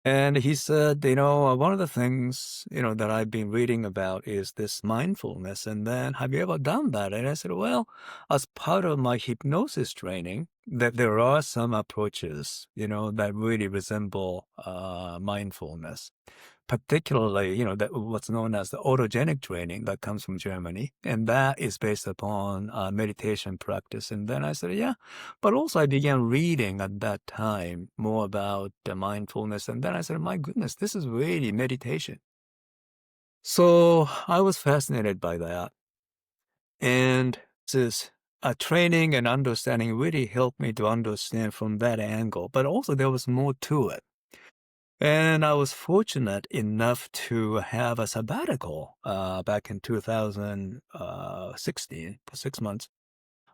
And he said, one of the things, that I've been reading about is this mindfulness. And then, have you ever done that? And I said, well, as part of my hypnosis training, that there are some approaches, that really resemble mindfulness, particularly, that what's known as the autogenic training that comes from Germany. And that is based upon meditation practice. And then I said, yeah, but also I began reading at that time more about mindfulness. And then I said, my goodness, this is really meditation. So I was fascinated by that. And this training and understanding really helped me to understand from that angle. But also there was more to it. And I was fortunate enough to have a sabbatical back in 2016 for 6 months.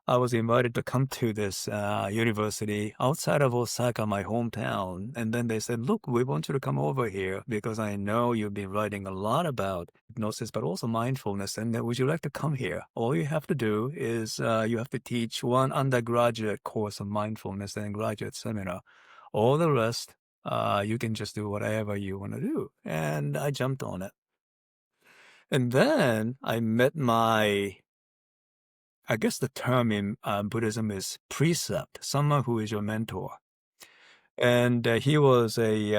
I was invited to come to this university outside of Osaka, my hometown. And then they said, look, we want you to come over here because I know you've been writing a lot about hypnosis, but also mindfulness. And would you like to come here? All you have to do is you have to teach one undergraduate course of mindfulness and graduate seminar. All the rest, you can just do whatever you want to do. And I jumped on it. And then I met I guess the term in Buddhism is precept, someone who is your mentor. And he was he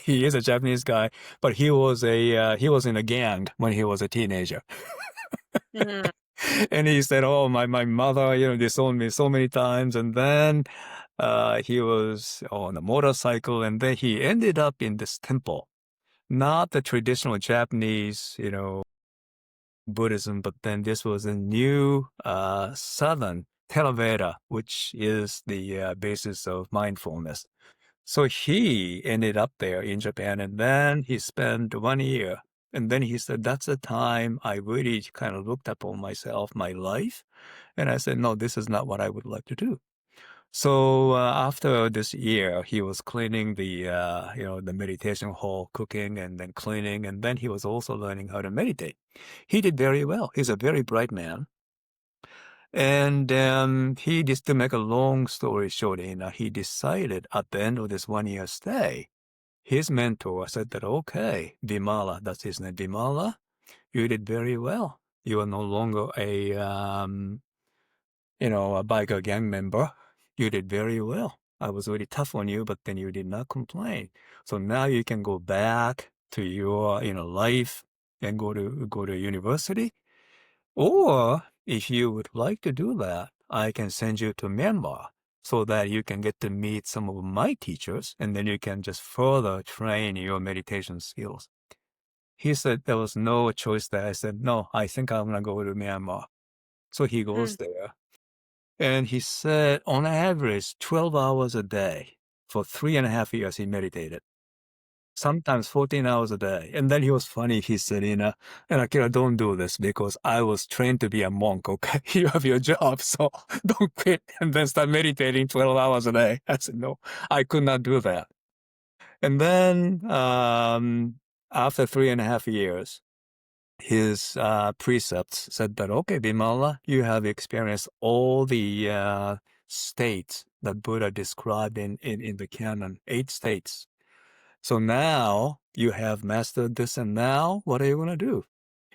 he is a Japanese guy, but he was he was in a gang when he was a teenager. Mm. And he said, "Oh, my mother, disowned me so many times." And then he was on a motorcycle, and then he ended up in this temple, not the traditional Japanese, Buddhism, but then this was a new southern Theravada, which is the basis of mindfulness. So he ended up there in Japan, and then he spent 1 year. And then he said, that's the time I really kind of looked upon myself, my life. And I said, no, this is not what I would like to do. So after this year, he was cleaning the meditation hall, cooking, and then cleaning, and then he was also learning how to meditate. He did very well. He's a very bright man, and he just to make a long story short, he decided at the end of this 1 year stay, his mentor said that okay, Bimala, that's his name, Bimala, you did very well. You are no longer a biker gang member. You did very well. I was really tough on you, but then you did not complain. So now you can go back to your, life and go to university. Or if you would like to do that, I can send you to Myanmar so that you can get to meet some of my teachers and then you can just further train your meditation skills. He said there was no choice there. I said, no, I think I'm going to go to Myanmar. So he goes Mm. there. And he said, on average, 12 hours a day for 3.5 years, he meditated, sometimes 14 hours a day. And then he was funny. He said, and Akira, don't do this because I was trained to be a monk, okay? You have your job, so don't quit and then start meditating 12 hours a day. I said, no, I could not do that. And then after 3.5 years, his precepts said that, okay, Bimala, you have experienced all the states that Buddha described in the canon, 8 states. So now you have mastered this, and now what are you going to do?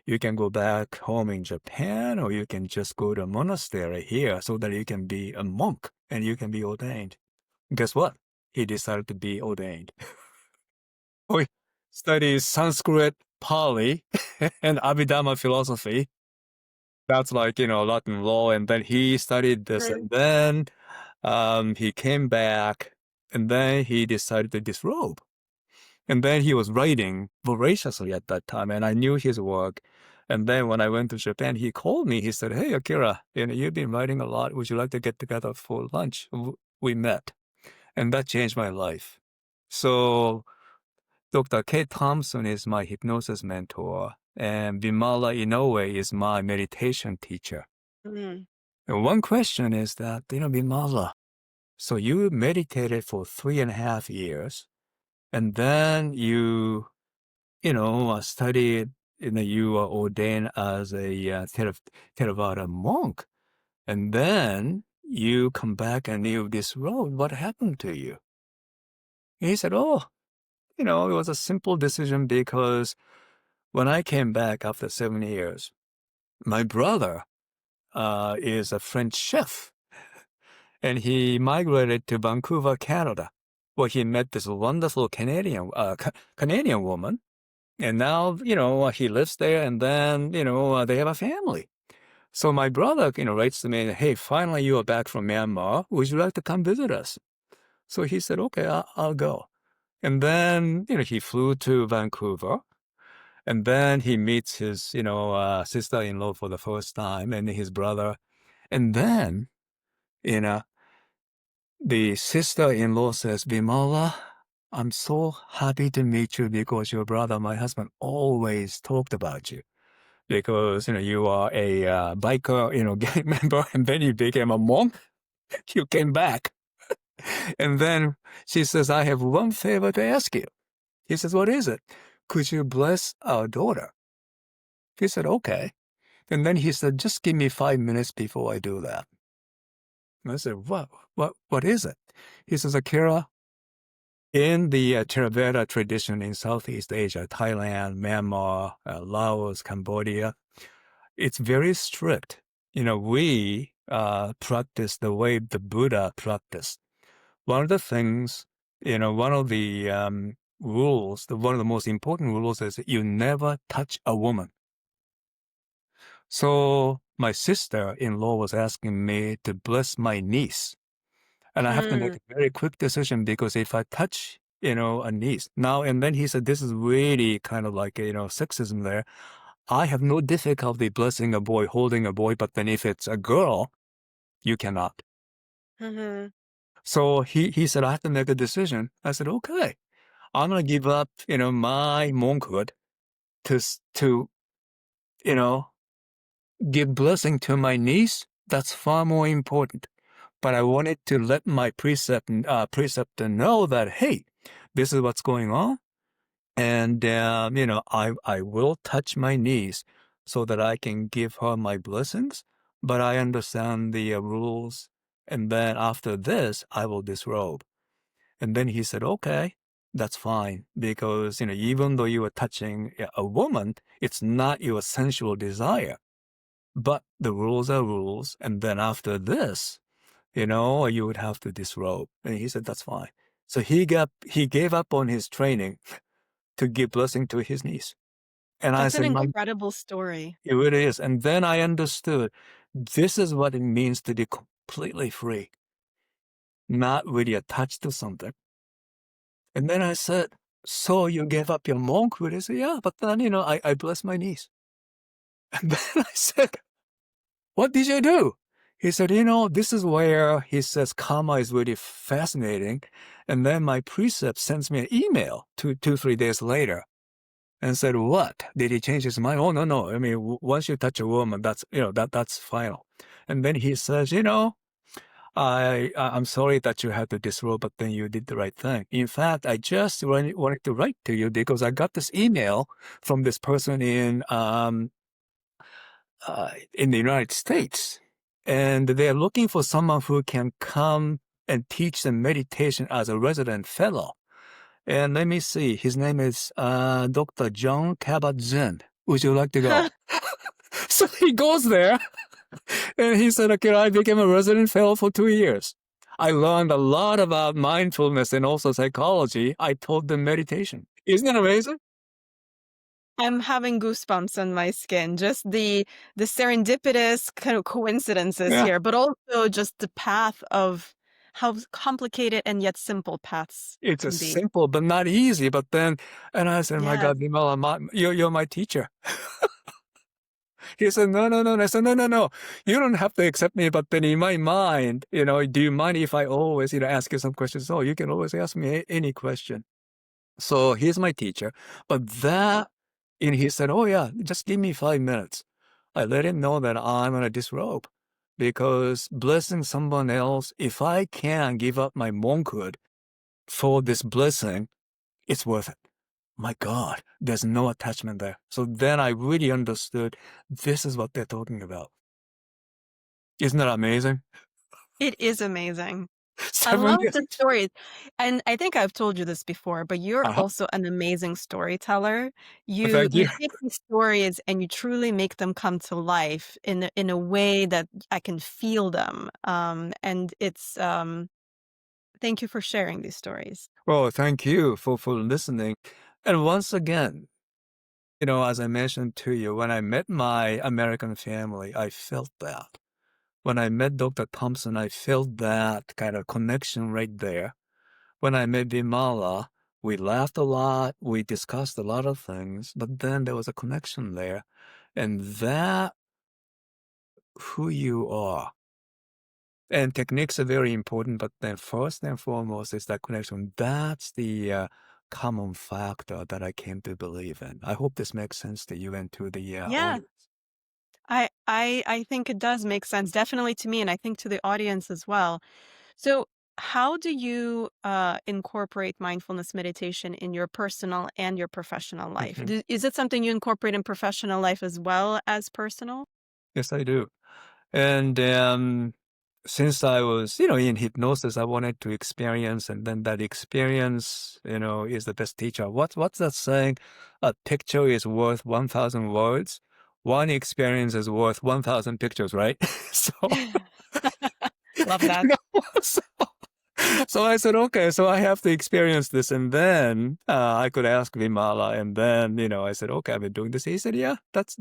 You can go back home in Japan, or you can just go to a monastery here so that you can be a monk and you can be ordained. Guess what? He decided to be ordained. He studies Sanskrit, Pali, and Abhidhamma philosophy. That's like, Latin law. And then he studied this, Mm. and then he came back, and then he decided to disrobe. And then he was writing voraciously at that time, and I knew his work. And then when I went to Japan, he called me. He said, hey, Akira, you've been writing a lot. Would you like to get together for lunch? We met, and that changed my life. So Dr. Kate Thompson is my hypnosis mentor, and Vimala Inoue is my meditation teacher. Mm. And one question is that, Vimala, so you meditated for 3.5 years, and then you, studied, you were ordained as a Theravada monk. And then you come back and you disrobe. What happened to you? He said, oh, it was a simple decision because when I came back after 7 years, my brother is a French chef, and he migrated to Vancouver, Canada, where he met this wonderful Canadian woman. And now, he lives there, and then, they have a family. So my brother, writes to me, hey, finally you are back from Myanmar. Would you like to come visit us? So he said, okay, I'll go. And then, he flew to Vancouver, and then he meets his, sister-in-law for the first time, and his brother. And then, you know, the sister-in-law says, Bimala, I'm so happy to meet you because your brother, my husband, always talked about you. Because, you are a biker, gang member, and then you became a monk. You came back. And then she says, I have one favor to ask you. He says, what is it? Could you bless our daughter? He said, okay. And then he said, just give me 5 minutes before I do that. And I said, what is it? He says, Akira, in the Theravada tradition in Southeast Asia, Thailand, Myanmar, Laos, Cambodia, it's very strict. We practice the way the Buddha practiced. One of the things, one of the rules, one of the most important rules is you never touch a woman. So my sister-in-law was asking me to bless my niece. And I have to make a very quick decision because if I touch, a niece now, and then he said, this is really kind of like, sexism there. I have no difficulty blessing a boy, holding a boy, but then if it's a girl, you cannot. Mm-hmm. So he said, I have to make a decision. I said, okay, I'm going to give up, my monkhood to, give blessing to my niece. That's far more important. But I wanted to let my preceptor know that, hey, this is what's going on. And, I will touch my niece so that I can give her my blessings, but I understand the rules. And then after this, I will disrobe. And then he said, okay, that's fine. Because, even though you are touching a woman, it's not your sensual desire. But the rules are rules. And then after this, you would have to disrobe. And he said, that's fine. So he gave up on his training to give blessing to his niece. And I That's an said, incredible story. it really is. And then I understood this is what it means to be completely free, not really attached to something. And then I said, so you gave up your monkhood? He said, yeah, but then, I blessed my niece. And then I said, what did you do? He said, this is where he says karma is really fascinating. And then my precept sends me an email 3 days later and said, what? Did he change his mind? Oh, no. I mean, once you touch a woman, that's, that's final. And then he says, I'm sorry that you had to disrobe, but then you did the right thing. In fact, I just wanted to write to you because I got this email from this person in the United States, and they're looking for someone who can come and teach them meditation as a resident fellow. And let me see, his name is Dr. John Kabat-Zinn. Would you like to go? So he goes there, and he said, okay, I became a resident fellow for 2 years. I learned a lot about mindfulness and also psychology. I taught them meditation. Isn't that amazing? I'm having goosebumps on my skin. Just the serendipitous kind of coincidences Yeah. here, but also just the path of how complicated and yet simple paths It's a can be. simple but not easy. But then, and I said, my Yes. God, Vimala, you're my teacher. He said, no. I said, no. You don't have to accept me. But then in my mind, do you mind if I always, ask you some questions? Oh, you can always ask me any question. So he's my teacher. But and he said, oh, yeah, just give me 5 minutes. I let him know that I'm going to disrobe because blessing someone else, if I can give up my monkhood for this blessing, it's worth it. My God, there's no attachment there. So then I really understood this is what they're talking about. Isn't that amazing? It is amazing. I 7 love years. the stories, and I think I've told you this before, but you're Uh-huh. also an amazing storyteller. You Thank you you. take these stories and you truly make them come to life in a way that I can feel them, and thank you for sharing these stories. Well, thank you for listening. And once again, as I mentioned to you, when I met my American family, I felt that. When I met Dr. Thompson, I felt that kind of connection right there. When I met Vimala, we laughed a lot, we discussed a lot of things, but then there was a connection there. And that who you are. And techniques are very important, but then first and foremost is that connection. That's the common factor that I came to believe in. I hope this makes sense to you and to the Yeah, audience. I think it does make sense, definitely to me, and I think to the audience as well. So, how do you incorporate mindfulness meditation in your personal and your professional life? Mhm. Is it something you incorporate in professional life as well as personal? Yes, I do. And since I was, in hypnosis, I wanted to experience, and then that experience, is the best teacher. What's that saying? A picture is worth 1,000 words. One experience is worth 1,000 pictures, right? So, Love that. no, so, so I said, okay, so I have to experience this, and then I could ask Vimala, and then, I said, okay, I've been doing this. He said, yeah, that's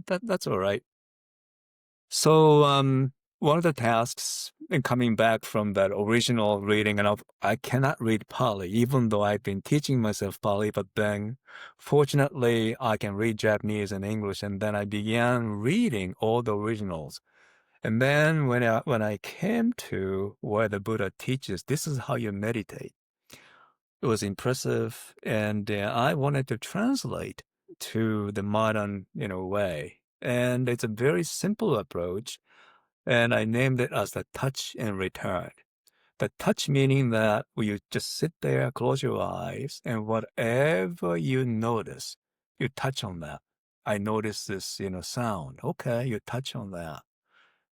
all right. So, one of the tasks in coming back from that original reading, and I cannot read Pali, even though I've been teaching myself Pali, but then fortunately I can read Japanese and English, and then I began reading all the originals. And then when I came to where the Buddha teaches, this is how you meditate. It was impressive, and I wanted to translate to the modern, way. And it's a very simple approach, and I named it as the touch and return. The touch meaning that you just sit there, close your eyes, and whatever you notice, you touch on that. I notice this, sound. Okay, you touch on that,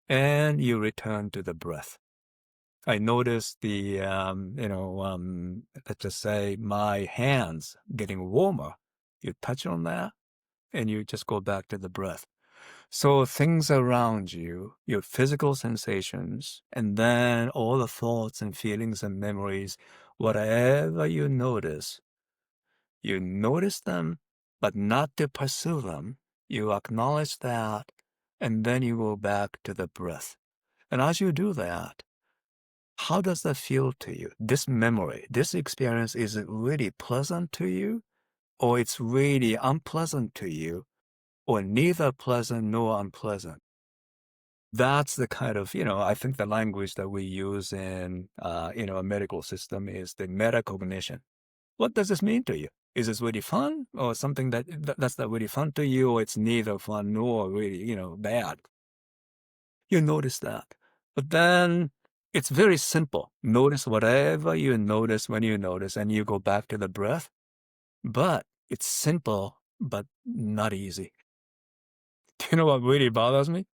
and you return to the breath. I noticed let's just say my hands getting warmer. You touch on that and you just go back to the breath. So things around you, your physical sensations, and then all the thoughts and feelings and memories, whatever you notice them, but not to pursue them. You acknowledge that, and then you go back to the breath. And as you do that, how does that feel to you? This memory, this experience, is it really pleasant to you? Or it's really unpleasant to you? Or neither pleasant nor unpleasant? That's the kind of, I think the language that we use in, a medical system is the metacognition. What does this mean to you? Is this really fun or something that's not really fun to you, or it's neither fun nor really, bad? You notice that. But then it's very simple. Notice whatever you notice when you notice, and you go back to the breath. But it's simple, but not easy. Do you know what really bothers me?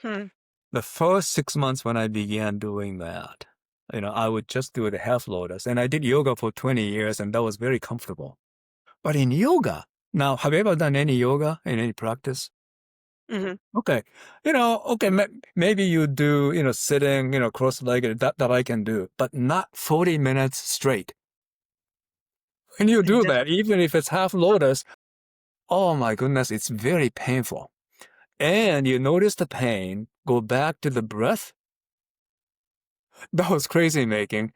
Hmm. The first 6 months when I began doing that, I would just do the half lotus. And I did yoga for 20 years, and that was very comfortable. But in yoga, now, have you ever done any yoga in any practice? Hmm. Okay. Okay, maybe you do, sitting, cross-legged, that I can do, but not 40 minutes straight. When you do that, even if it's half lotus, oh my goodness, it's very painful. And you notice the pain, go back to the breath. That was crazy making.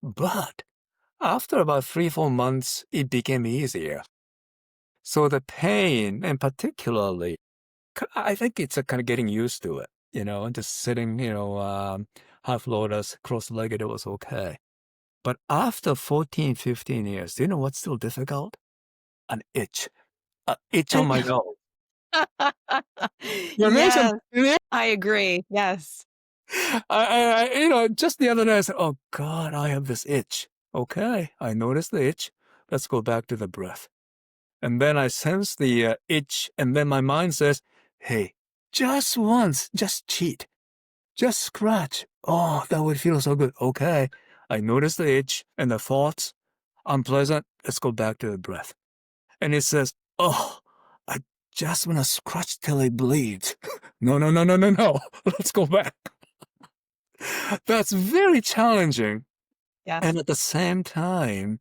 But after about 3, 4 months, it became easier. So the pain, and particularly, I think it's a kind of getting used to it, and just sitting, half lotus, cross-legged, it was okay. But after 14, 15 years, do you know what's still difficult? An itch. An itch on my nose. You mentioned, Yes, I agree. Yes. just the other day, I said, oh God, I have this itch. Okay, I noticed the itch. Let's go back to the breath. And then I sense the itch, and then my mind says, hey, just once, just cheat. Just scratch. Oh, that would feel so good. Okay. I notice the itch and the thoughts. Unpleasant. Let's go back to the breath. And it says, oh, I just want to scratch till it bleeds. No, no, no, no, no, no. Let's go back. That's very challenging. Yes. And at the same time,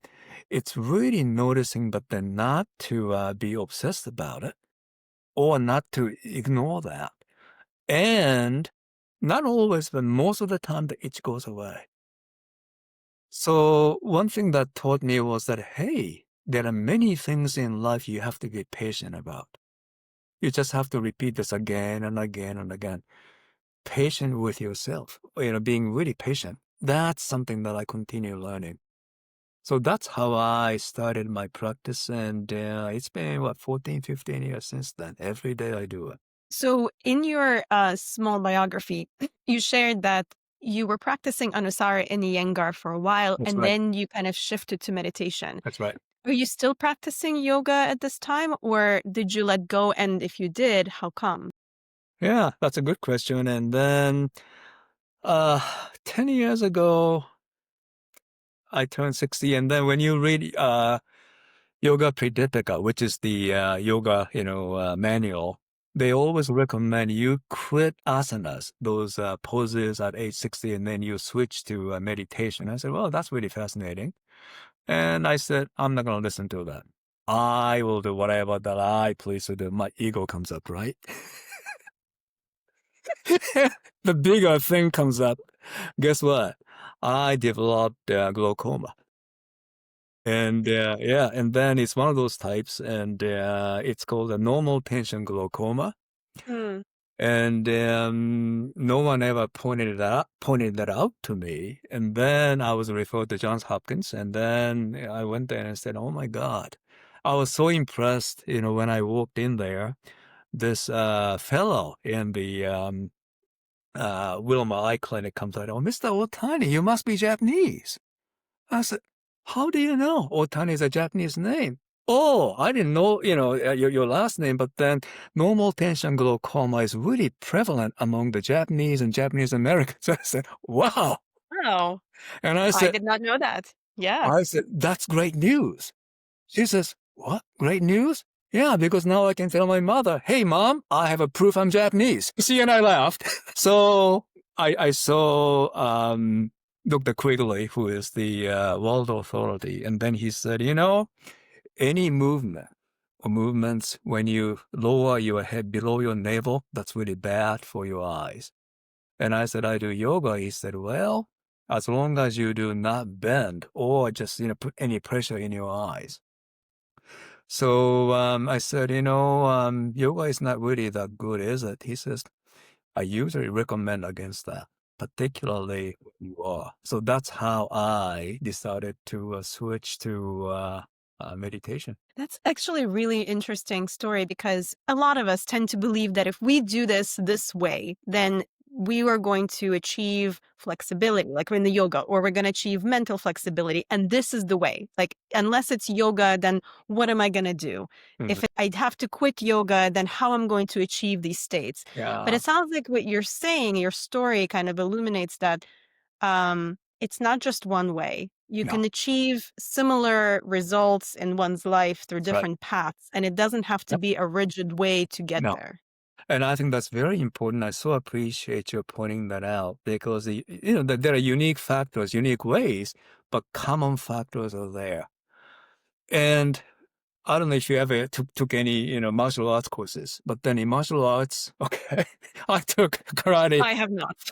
it's really noticing, but then not to be obsessed about it or not to ignore that. And not always, but most of the time, the itch goes away. So one thing that taught me was that, hey, there are many things in life you have to be patient about. You just have to repeat this again and again and again. Patient with yourself, being really patient. That's something that I continue learning. So that's how I started my practice. And it's been, 14, 15 years since then. Every day I do it. So, in your small biography, you shared that you were practicing Anusara and Iyengar for a while, That's and right. then you kind of shifted to meditation. That's right. Are you still practicing yoga at this time, or did you let go? And if you did, how come? Yeah, that's a good question. And then 10 years ago, I turned 60. And then when you read Yoga Pradipika, which is the yoga, manual, they always recommend you quit asanas, those poses at age 60, and then you switch to meditation. I said, well, that's really fascinating. And I said, I'm not going to listen to that. I will do whatever that I please to do. My ego comes up, right? The bigger thing comes up. Guess what? I developed glaucoma. And yeah, and then it's one of those types, and it's called a normal tension glaucoma. Hmm. And no one ever pointed that out to me. And then I was referred to Johns Hopkins, and then I went there and said, "Oh my God!" I was so impressed, when I walked in there. This fellow in the Wilma Eye Clinic comes out, "Oh, Mr. Otani, you must be Japanese." I said, how do you know Otani is a Japanese name? Oh, I didn't know, your last name, but then normal tension glaucoma is really prevalent among the Japanese and Japanese Americans. I said, wow. Oh, And I did not know that. Yeah. I said, that's great news. She says, what? Great news? Yeah, because now I can tell my mother, hey, mom, I have a proof I'm Japanese. She and I laughed. So I saw Dr. Quigley, who is the world authority, and then he said, any movement or movements when you lower your head below your navel, that's really bad for your eyes. And I said, I do yoga. He said, well, as long as you do not bend or just, put any pressure in your eyes. So I said, yoga is not really that good, is it? He says, I usually recommend against that, particularly when you are. So that's how I decided to switch to meditation. That's actually a really interesting story because a lot of us tend to believe that if we do this way, then we are going to achieve flexibility, like in the yoga, or we're going to achieve mental flexibility. And this is the way. Like, unless it's yoga, then what am I going to do? Mm. If I'd have to quit yoga, then how am I going to achieve these states? But Yeah, it sounds like what you're saying, your story kind of illuminates that it's not just one way. You no, can achieve similar results in one's life through that's right. different paths, and it doesn't have to Yep. be a rigid way to get No. there. And I think that's very important. I so appreciate you pointing that out because there are unique factors, unique ways, but common factors are there. And I don't know if you ever took any, martial arts courses, but then in martial arts, okay, I took karate. I have not.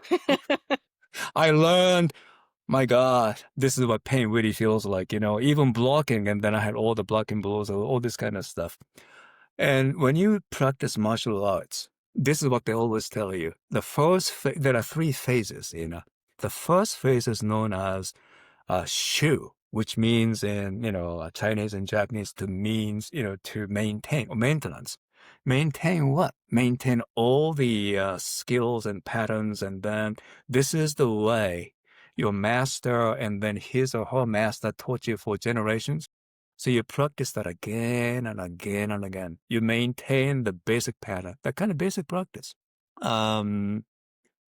I learned, my God, this is what pain really feels like, even blocking. And then I had all the blocking blows, all this kind of stuff. And when you practice martial arts, this is what they always tell you. There are three phases, The first phase is known as shu, which means in, Chinese and Japanese to maintain or maintenance. Maintain what? Maintain all the skills and patterns. And then this is the way your master and then his or her master taught you for generations. So you practice that again and again and again. You maintain the basic pattern, that kind of basic practice. Um,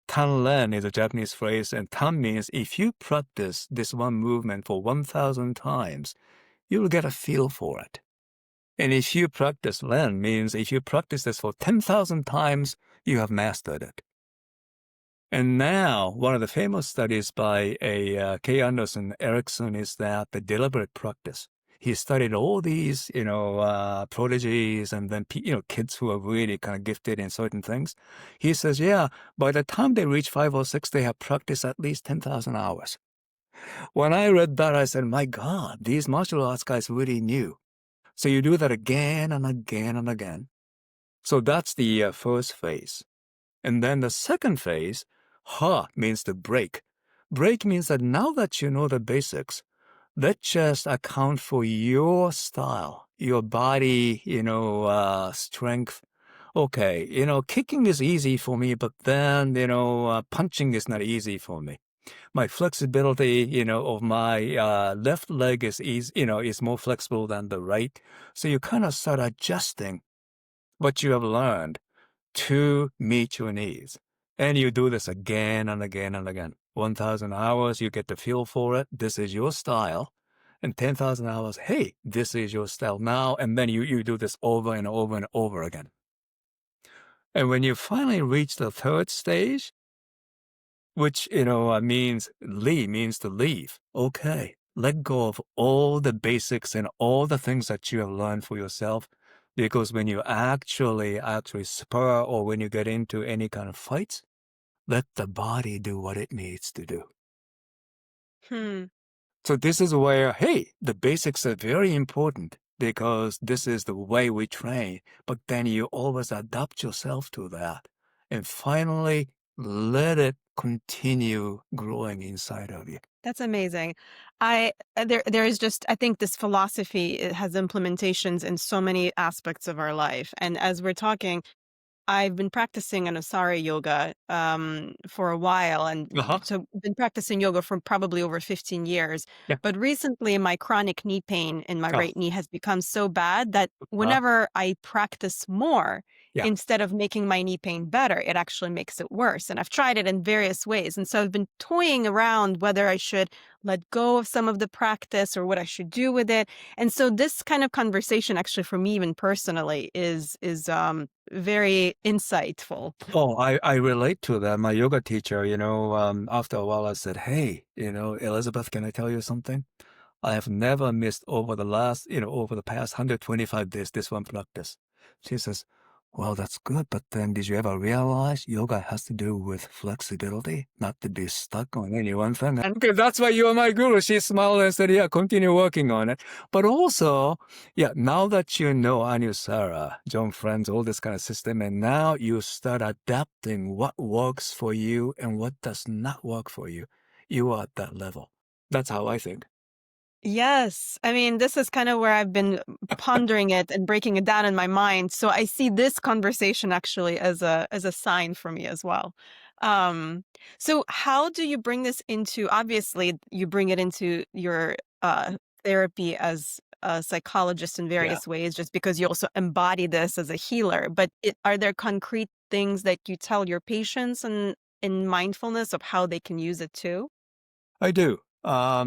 Tanren is a Japanese phrase, and tan means if you practice this one movement for 1,000 times, you'll get a feel for it. And if you practice ren means if you practice this for 10,000 times, you have mastered it. And now, one of the famous studies by K. Anderson Erickson is that the deliberate practice. He studied all these, prodigies and then, kids who are really kind of gifted in certain things. He says, yeah, by the time they reach 5 or 6, they have practiced at least 10,000 hours. When I read that, I said, my God, these martial arts guys really knew. So you do that again and again and again. So that's the first phase. And then the second phase, ha means to break. Break means that now that you know the basics, let's just account for your style, your body, strength. Okay, kicking is easy for me, but then, punching is not easy for me. My flexibility, of my left leg is more flexible than the right. So you kind of start adjusting what you have learned to meet your needs. And you do this again and again and again. 1,000 hours, you get the feel for it. This is your style. And 10,000 hours, hey, this is your style now. And then you do this over and over and over again. And when you finally reach the third stage, which, means to leave. Okay, let go of all the basics and all the things that you have learned for yourself. Because when you actually spur or when you get into any kind of fights, let the body do what it needs to do. Hmm. So this is where, hey, the basics are very important because this is the way we train. But then you always adapt yourself to that. And finally, let it continue growing inside of you. That's amazing. There is just, I think this philosophy, it has implementations in so many aspects of our life. And as we're talking, I've been practicing Anusara yoga for a while, and Uh-huh. so been practicing yoga for probably over 15 years. Yeah. But recently, my chronic knee pain in my Oh, right knee has become so bad that uh, whenever I practice more, yeah. instead of making my knee pain better, it actually makes it worse. And I've tried it in various ways. And so I've been toying around whether I should let go of some of the practice or what I should do with it. And so this kind of conversation, actually, for me, even personally, is very insightful. Oh, I relate to that. My yoga teacher, after a while I said, hey, Elizabeth, can I tell you something? I have never missed over the past 125 days, this one practice. She says, well, that's good, but then did you ever realize yoga has to do with flexibility, not to be stuck on any one thing? And okay, that's why you are my guru. She smiled and said, yeah, continue working on it. But also, yeah, now that you know Anusara, John Friends, all this kind of system, and now you start adapting what works for you and what does not work for you. You are at that level. That's how I think. Yes. I mean, this is kind of where I've been pondering it and breaking it down in my mind. So I see this conversation actually as a sign for me as well. Um, so how do you bring this into, obviously you bring it into your therapy as a psychologist in Yeah. various ways, just because you also embody this as a healer. But are there concrete things that you tell your patients and in mindfulness of how they can use it too? I do. At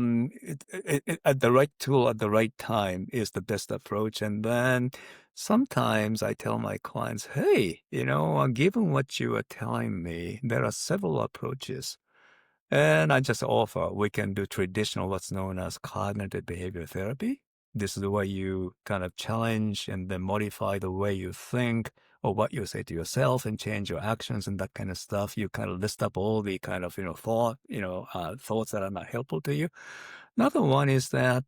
the right tool at the right time is the best approach. And then sometimes I tell my clients, hey, given what you are telling me, there are several approaches. And I just offer we can do traditional, what's known as cognitive behavior therapy. This is the way you kind of challenge and then modify the way you think or what you say to yourself and change your actions and that kind of stuff. You kind of list up all the kind of, thoughts that are not helpful to you. Another one is that,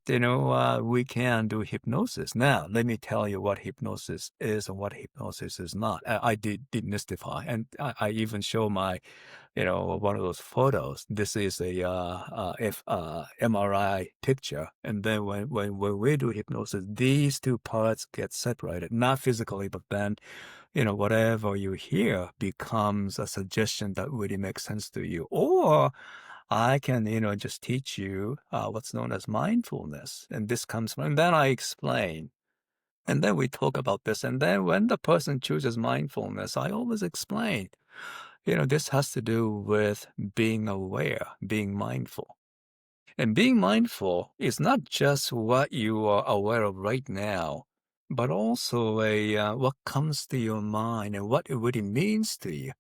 we can do hypnosis. Now, let me tell you what hypnosis is and what hypnosis is not. I did demystify, and I even show my one of those photos. This is a MRI picture, and then when we do hypnosis, these two parts get separated, not physically, but then whatever you hear becomes a suggestion that really makes sense to you, or I can just teach you what's known as mindfulness, and this comes from. And then I explain. And then we talk about this. And then when the person chooses mindfulness, I always explain. This has to do with being aware, being mindful. And being mindful is not just what you are aware of right now, but also what comes to your mind and what it really means to you.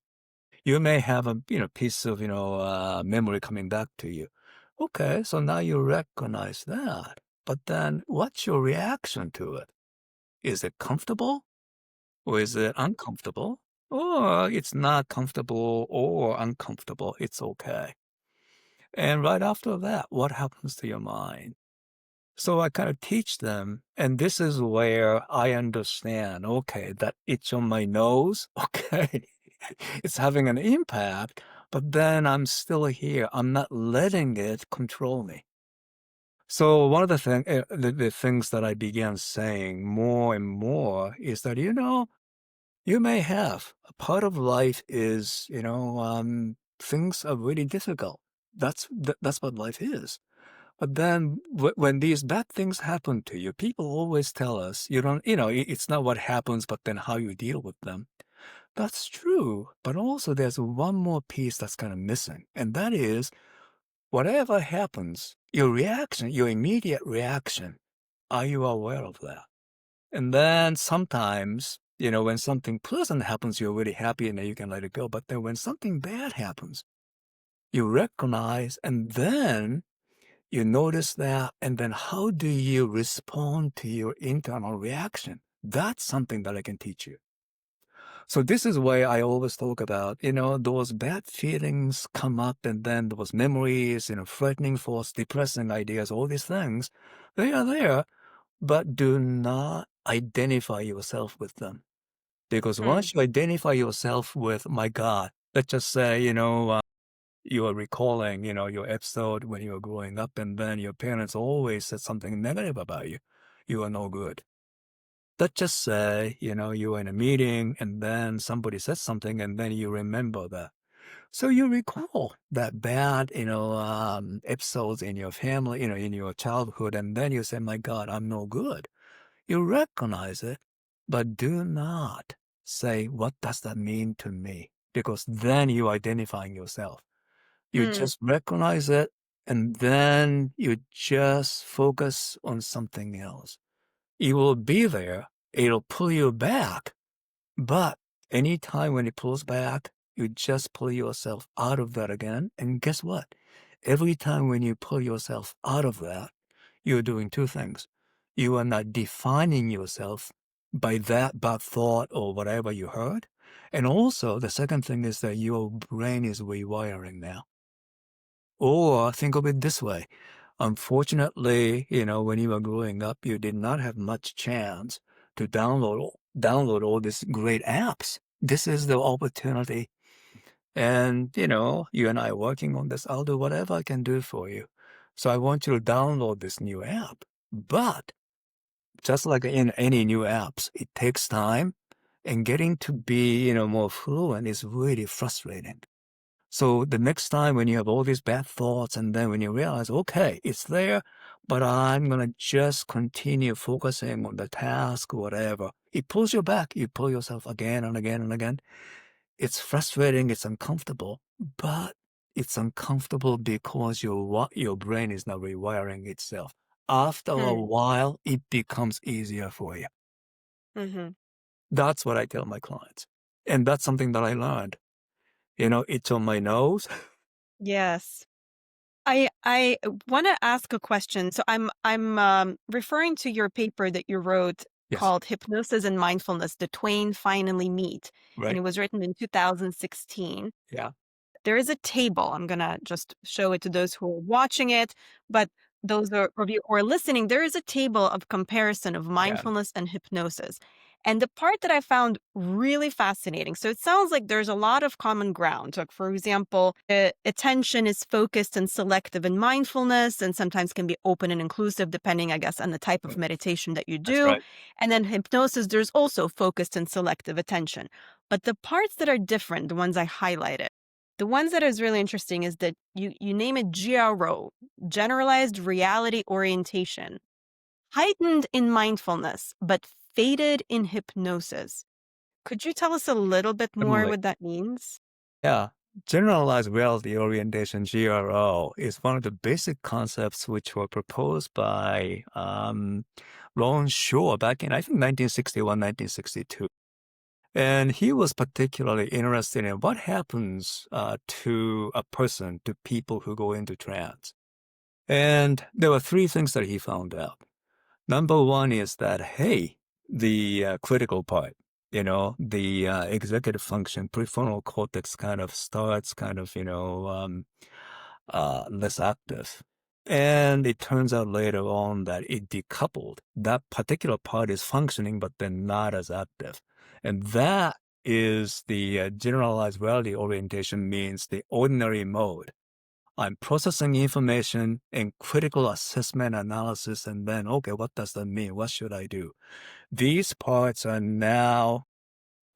You may have a piece of memory coming back to you. Okay, so now you recognize that. But then, what's your reaction to it? Is it comfortable or is it uncomfortable? Or it's not comfortable or uncomfortable. It's okay. And right after that, what happens to your mind? So I kind of teach them, and this is where I understand, okay, that itch on my nose, okay, it's having an impact, but then I'm still here. I'm not letting it control me. So one of the things that I began saying more and more is that, you may have a part of life is, things are really difficult. That's what life is. But then when these bad things happen to you, people always tell us, you don't, it's not what happens, but then how you deal with them. That's true. But also there's one more piece that's kind of missing. And that is whatever happens, your reaction, your immediate reaction, are you aware of that? And then sometimes, when something pleasant happens, you're really happy and then you can let it go. But then when something bad happens, you recognize and then you notice that, and then how do you respond to your internal reaction? That's something that I can teach you. So this is why I always talk about, those bad feelings come up and then those memories, frightening thoughts, depressing ideas, all these things, they are there, but do not identify yourself with them. Because Mm, once you identify yourself with, my God, let's just say, you are recalling, your episode when you were growing up, and then your parents always said something negative about you. You are no good. Let's just say, you were in a meeting and then somebody said something and then you remember that. So you recall that bad, episodes in your family, in your childhood, and then you say, my God, I'm no good. You recognize it, but do not say, what does that mean to me? Because then you're identifying yourself. You mm, just recognize it, and then you just focus on something else. It will be there. It'll pull you back. But anytime when it pulls back, you just pull yourself out of that again. And guess what? Every time when you pull yourself out of that, you're doing two things. You are not defining yourself by that bad thought or whatever you heard. And also, the second thing is that your brain is rewiring now. Or think of it this way. Unfortunately, when you were growing up, you did not have much chance to download all these great apps. This is the opportunity. And, you and I are working on this. I'll do whatever I can do for you. So I want you to download this new app. But just like in any new apps, it takes time and getting to be, more fluent is really frustrating. So the next time when you have all these bad thoughts and then when you realize, okay, it's there, but I'm going to just continue focusing on the task or whatever, it pulls you back. You pull yourself again and again and again. It's frustrating. It's uncomfortable, but it's uncomfortable because your brain is now rewiring itself. After a mm, while, it becomes easier for you. mhm. That's what I tell my clients. And that's something that I learned. It's on my nose. Yes. I want to ask a question. So I'm referring to your paper that you wrote Yes. called Hypnosis and Mindfulness: The Twain Finally Meet, and Right. it was written in 2016. Yeah. There is a table. I'm gonna just show it to those who are watching it, but those of you who are listening, there is a table of comparison of Yeah. mindfulness and hypnosis. And the part that I found really fascinating, so it sounds like there's a lot of common ground. Like, for example, attention is focused and selective in mindfulness, and sometimes can be open and inclusive, depending, I guess, on the type of Right. meditation that you That's do. right. And then hypnosis, there's also focused and selective attention. But the parts that are different, the ones I highlighted, the ones that is really interesting is that you name it GRO, generalized reality orientation, heightened in mindfulness, but faded in hypnosis. Could you tell us a little bit more Certainly. what that means? Yeah. Generalized reality orientation, GRO, is one of the basic concepts which were proposed by Ron Shaw back in, I think, 1961, 1962. And he was particularly interested in what happens to a person, to people who go into trance. And there were three things that he found out. Number one is that, hey, the critical part, the executive function, prefrontal cortex kind of starts kind of, less active. And it turns out later on that it decoupled. That particular part is functioning, but then not as active. And that is the generalized reality orientation, means the ordinary mode. I'm processing information and critical assessment analysis, and then, okay, what does that mean? What should I do? These parts are now,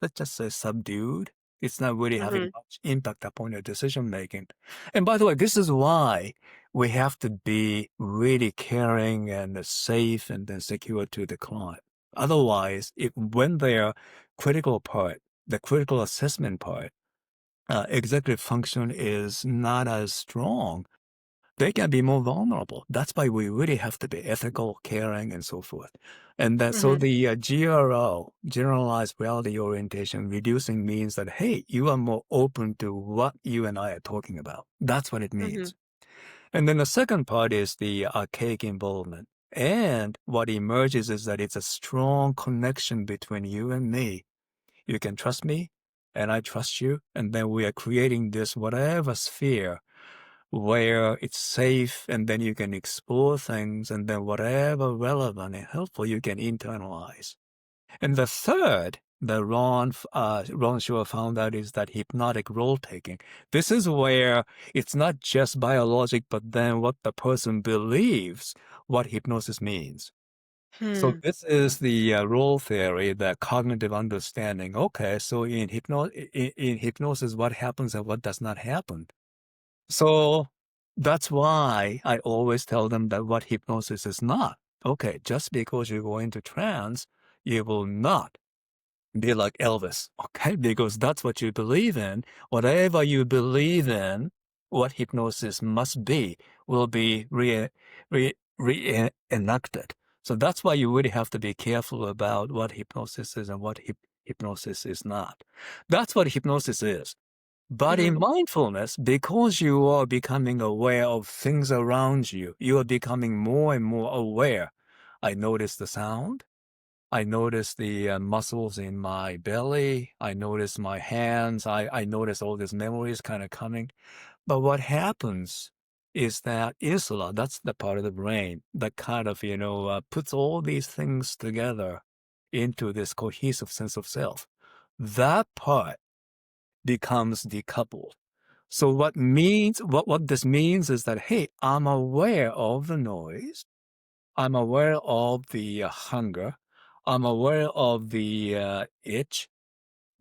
let's just say, subdued. It's not really having Hmm. much impact upon your decision making. And by the way, this is why we have to be really caring and safe and then secure to the client. Otherwise, when their critical part, the critical assessment part, executive function is not as strong, they can be more vulnerable. That's why we really have to be ethical, caring, and so forth. And that, so Hmm. the GRO, generalized reality orientation, reducing means that, hey, you are more open to what you and I are talking about. That's what it Hmm. means. And then the second part is the archaic involvement. And what emerges is that it's a strong connection between you and me. You can trust me, and I trust you. And then we are creating this whatever sphere where it's safe, and then you can explore things, and then whatever relevant and helpful you can internalize. And the third that Ron Shaw found out is that hypnotic role taking. This is where it's not just biologic, but then what the person believes what hypnosis means. So Hmm. this is the role theory, the cognitive understanding. Okay, so in hypnosis, what happens and what does not happen? So that's why I always tell them that what hypnosis is not. Okay, just because you go into trance, you will not be like Elvis, okay? Because that's what you believe in. Whatever you believe in, what hypnosis must be, will be reenacted. So that's why you really have to be careful about what hypnosis is and what hypnosis is not. That's what hypnosis is. But Hmm. in mindfulness, because you are becoming aware of things around you, you are becoming more and more aware. I notice the sound. I notice the muscles in my belly. I notice my hands. I notice all these memories kind of coming. But what happens is that insula, that's the part of the brain that kind of, puts all these things together into this cohesive sense of self. That part becomes decoupled. So what this means is that, hey, I'm aware of the noise. I'm aware of the hunger. I'm aware of the itch,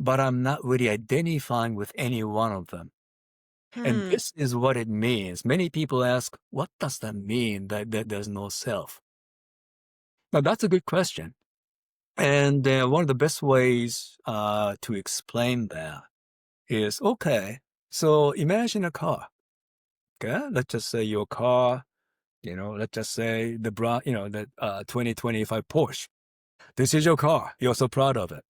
but I'm not really identifying with any one of them. And Hmm. this is what it means. Many people ask, what does that mean that there's no self? Now, that's a good question. And one of the best ways to explain that is, okay, so imagine a car. Okay, let's just say your car, let's just say the 2025 Porsche. This is your car. You're so proud of it.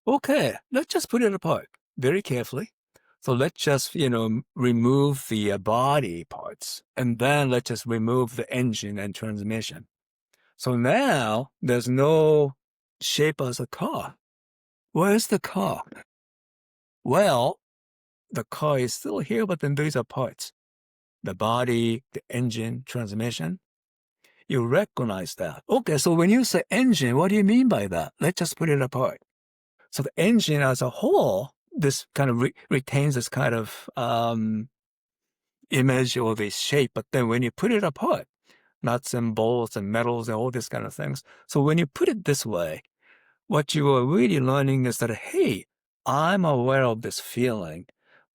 Okay, let's just put it apart very carefully. So let's just, remove the body parts, and then let's just remove the engine and transmission. So now there's no shape as a car. Where's the car? Well, the car is still here, but then these are parts. The body, the engine, transmission. You recognize that. Okay, so when you say engine, what do you mean by that? Let's just put it apart. So the engine as a whole, this kind of retains this kind of image or this shape, but then when you put it apart, nuts and bolts and metals and all these kind of things. So when you put it this way, what you are really learning is that, hey, I'm aware of this feeling,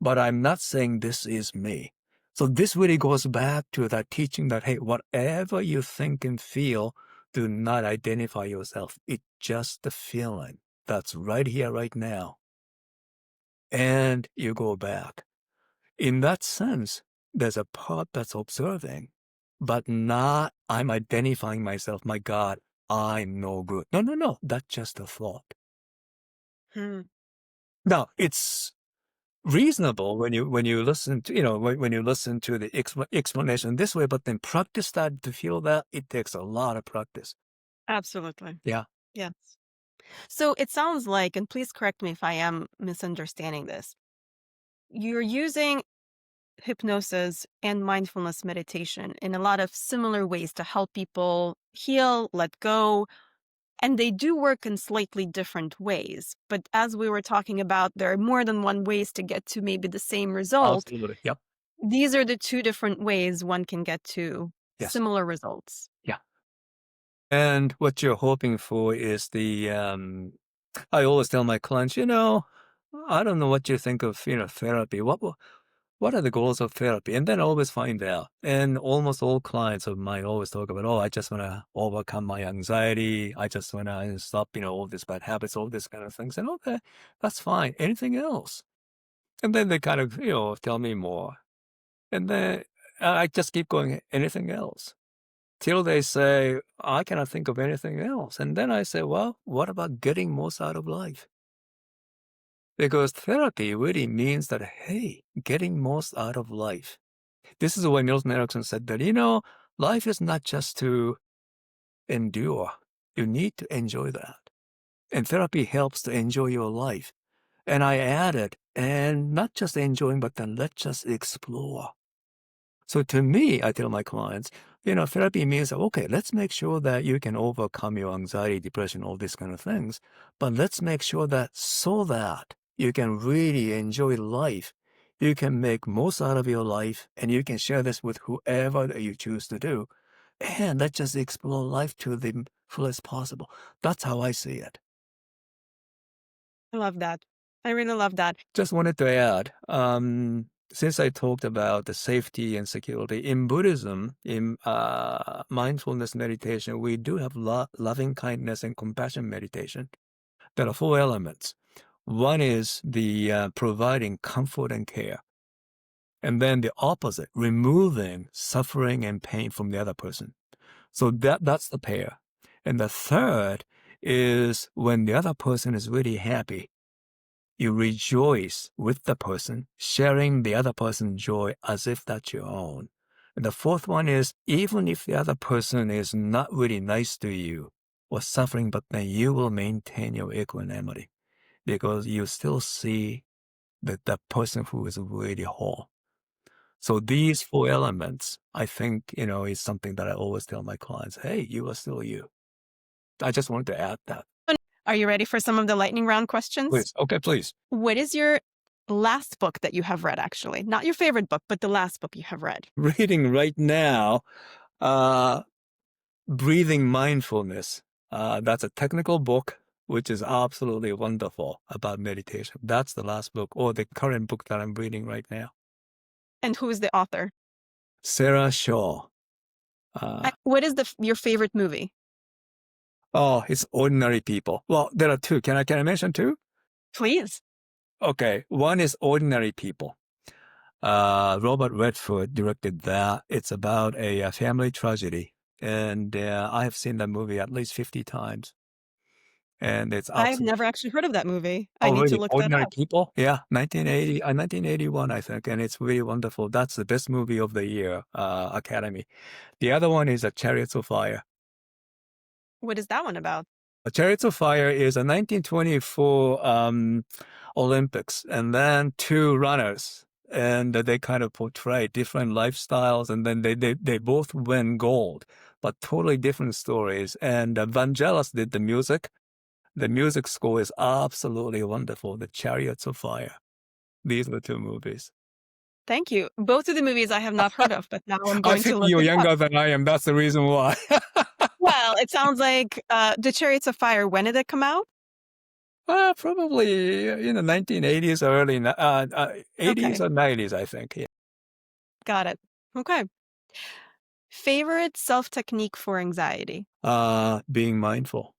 but I'm not saying this is me. So this really goes back to that teaching that, hey, whatever you think and feel, do not identify yourself. It's just the feeling that's right here, right now. and you go back. In that sense, there's a part that's observing, but not I'm identifying myself. My God, I'm no good. No, no, no. That's just a thought. Hmm. Now, it's reasonable when you listen to when you listen to the explanation this way, but then practice that to feel that it takes a lot of practice. Absolutely. Yeah. Yes. So it sounds like, and please correct me if I am misunderstanding this, you're using hypnosis and mindfulness meditation in a lot of similar ways to help people heal, let go, and they do work in slightly different ways. But as we were talking about, there are more than one ways to get to maybe the same result. Absolutely. Yep. These are the two different ways one can get to Yes. similar results. Yeah. And what you're hoping for is I always tell my clients, I don't know what you think of, therapy. What are the goals of therapy? And then I always find out. And almost all clients of mine always talk about, oh, I just want to overcome my anxiety. I just want to stop, all these bad habits, all these kind of things. And okay, that's fine. Anything else? And then they kind of, tell me more. And then I just keep going, anything else? Till they say, I cannot think of anything else. And then I say, well, what about getting most out of life? Because therapy really means that, hey, getting most out of life. This is why Milton Erickson said that, life is not just to endure. You need to enjoy that. And therapy helps to enjoy your life. And I added, and not just enjoying, but then let's just explore. So to me, I tell my clients, therapy means, okay, let's make sure that you can overcome your anxiety, depression, all these kind of things. But let's make sure that so that you can really enjoy life, you can make most out of your life, and you can share this with whoever that you choose to do. And let's just explore life to the fullest possible. That's how I see it. I love that. I really love that. Just wanted to add, since I talked about the safety and security in Buddhism, in mindfulness meditation, we do have loving kindness and compassion meditation. There are four elements. One is the providing comfort and care, and then the opposite, removing suffering and pain from the other person. So that's the pair. And the third is when the other person is really happy. You rejoice with the person, sharing the other person's joy as if that's your own. And the fourth one is even if the other person is not really nice to you or suffering, but then you will maintain your equanimity because you still see the person who is really whole. So these four elements, I think, is something that I always tell my clients, hey, you are still you. I just wanted to add that. Are you ready for some of the lightning round questions? Please. Okay, please. What is your last book that you have read, actually? Not your favorite book, but the last book you have read. Reading right now, uh, Breathing Mindfulness. That's a technical book, which is absolutely wonderful about meditation. That's the last book or the current book that I'm reading right now. And who is the author? Sarah Shaw. What is your favorite movie? Oh, it's Ordinary People. Well, there are two. Can I mention two? Please. Okay. One is Ordinary People. Robert Redford directed that. It's about a family tragedy. And I have seen that movie at least 50 times. And it's I've absolutely. never actually heard of that movie. I Oh, need to really? look that Ordinary up. People? Yeah, 1981, I think. And it's really wonderful. That's the best movie of the year, Academy. The other one is Chariots of Fire. What is that one about? Chariots of Fire is a 1924 Olympics, and then two runners, and they kind of portray different lifestyles, and then they both win gold, but totally different stories. And Vangelis did the music. The music score is absolutely wonderful. The Chariots of Fire. These were two movies. Thank you. Both of the movies I have not heard of, but now I'm I going to think look you're it up. younger than I am. That's the reason why. Well, it sounds like The Chariots of Fire. When did it come out? Probably in the 1980s or early 80s Okay, or 90s, I think. Yeah. got it. Okay. Favorite self technique for anxiety? Being mindful.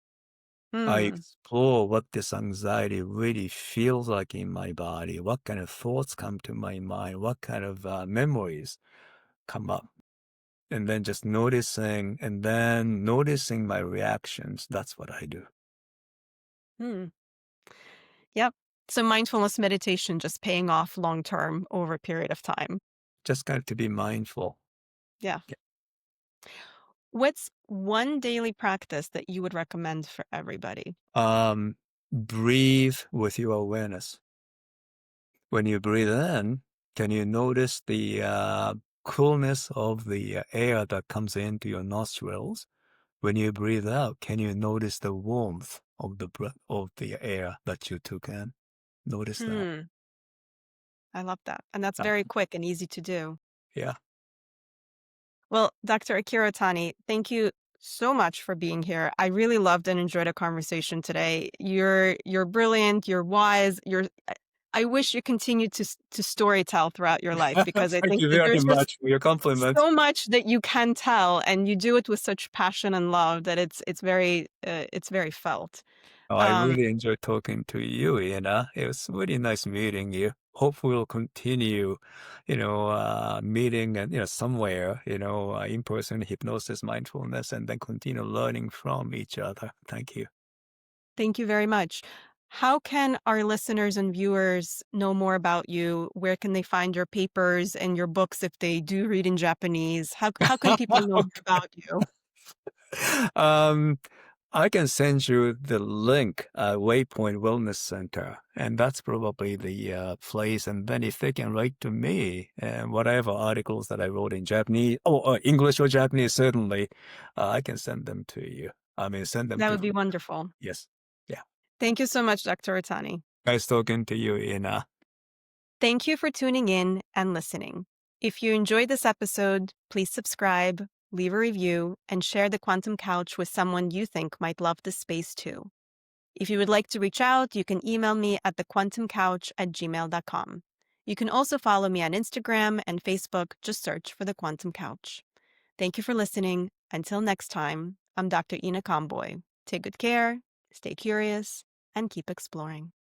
I Hmm. explore what this anxiety really feels like in my body, what kind of thoughts come to my mind, what kind of memories come up, and then just noticing and then noticing my reactions. That's what I do. Hmm. Yep. So mindfulness meditation just paying off long term over a period of time. Just kind of to be mindful. Yeah. Yeah. What's one daily practice that you would recommend for everybody? Breathe with your awareness. When you breathe in, can you notice the coolness of the air that comes into your nostrils? When you breathe out, can you notice the warmth of the breath of the air that you took in? Notice that. Hmm. I love that. And that's Uh, very quick and easy to do. yeah. Well, Dr. Akira Otani, thank you so much for being here. I really loved and enjoyed our conversation today. You're brilliant, you're wise, I wish you continued to storytell throughout your life because I Thank think you that very there's just much for your compliment. so much that you can tell and you do it with such passion and love that it's very felt. Oh, I Um really enjoyed talking to you, Ian. It was really nice meeting you. Hope we'll continue, meeting and, somewhere, in person, hypnosis, mindfulness, and then continue learning from each other. Thank you. Thank you very much. How can our listeners and viewers know more about you? Where can they find your papers and your books if they do read in Japanese? How can people know more about you? Um, I can send you the link, Waypoint Wellness Center, and that's probably the place. And then if they can write to me and whatever articles that I wrote in Japanese, English or Japanese, certainly, I can send them to you. I mean, send them That to, would be wonderful. yes. Yeah. Thank you so much, Dr. Otani. Nice talking to you, Ina. Thank you for tuning in and listening. If you enjoyed this episode, please subscribe, leave a review, and share the Quantum Couch with someone you think might love this space too. If you would like to reach out, you can email me at thequantumcouch@gmail.com. You can also follow me on Instagram and Facebook. Just search for The Quantum Couch. Thank you for listening. Until next time, I'm Dr. Ina Conboy. Take good care, stay curious, and keep exploring.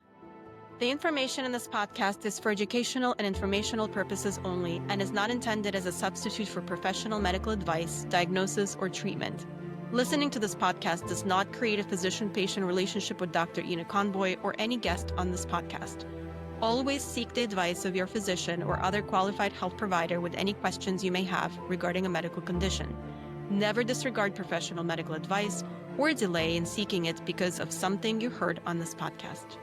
The information in this podcast is for educational and informational purposes only and is not intended as a substitute for professional medical advice, diagnosis, or treatment. Listening to this podcast does not create a physician-patient relationship with Dr. Ina Conboy or any guest on this podcast. Always seek the advice of your physician or other qualified health provider with any questions you may have regarding a medical condition. Never disregard professional medical advice or delay in seeking it because of something you heard on this podcast.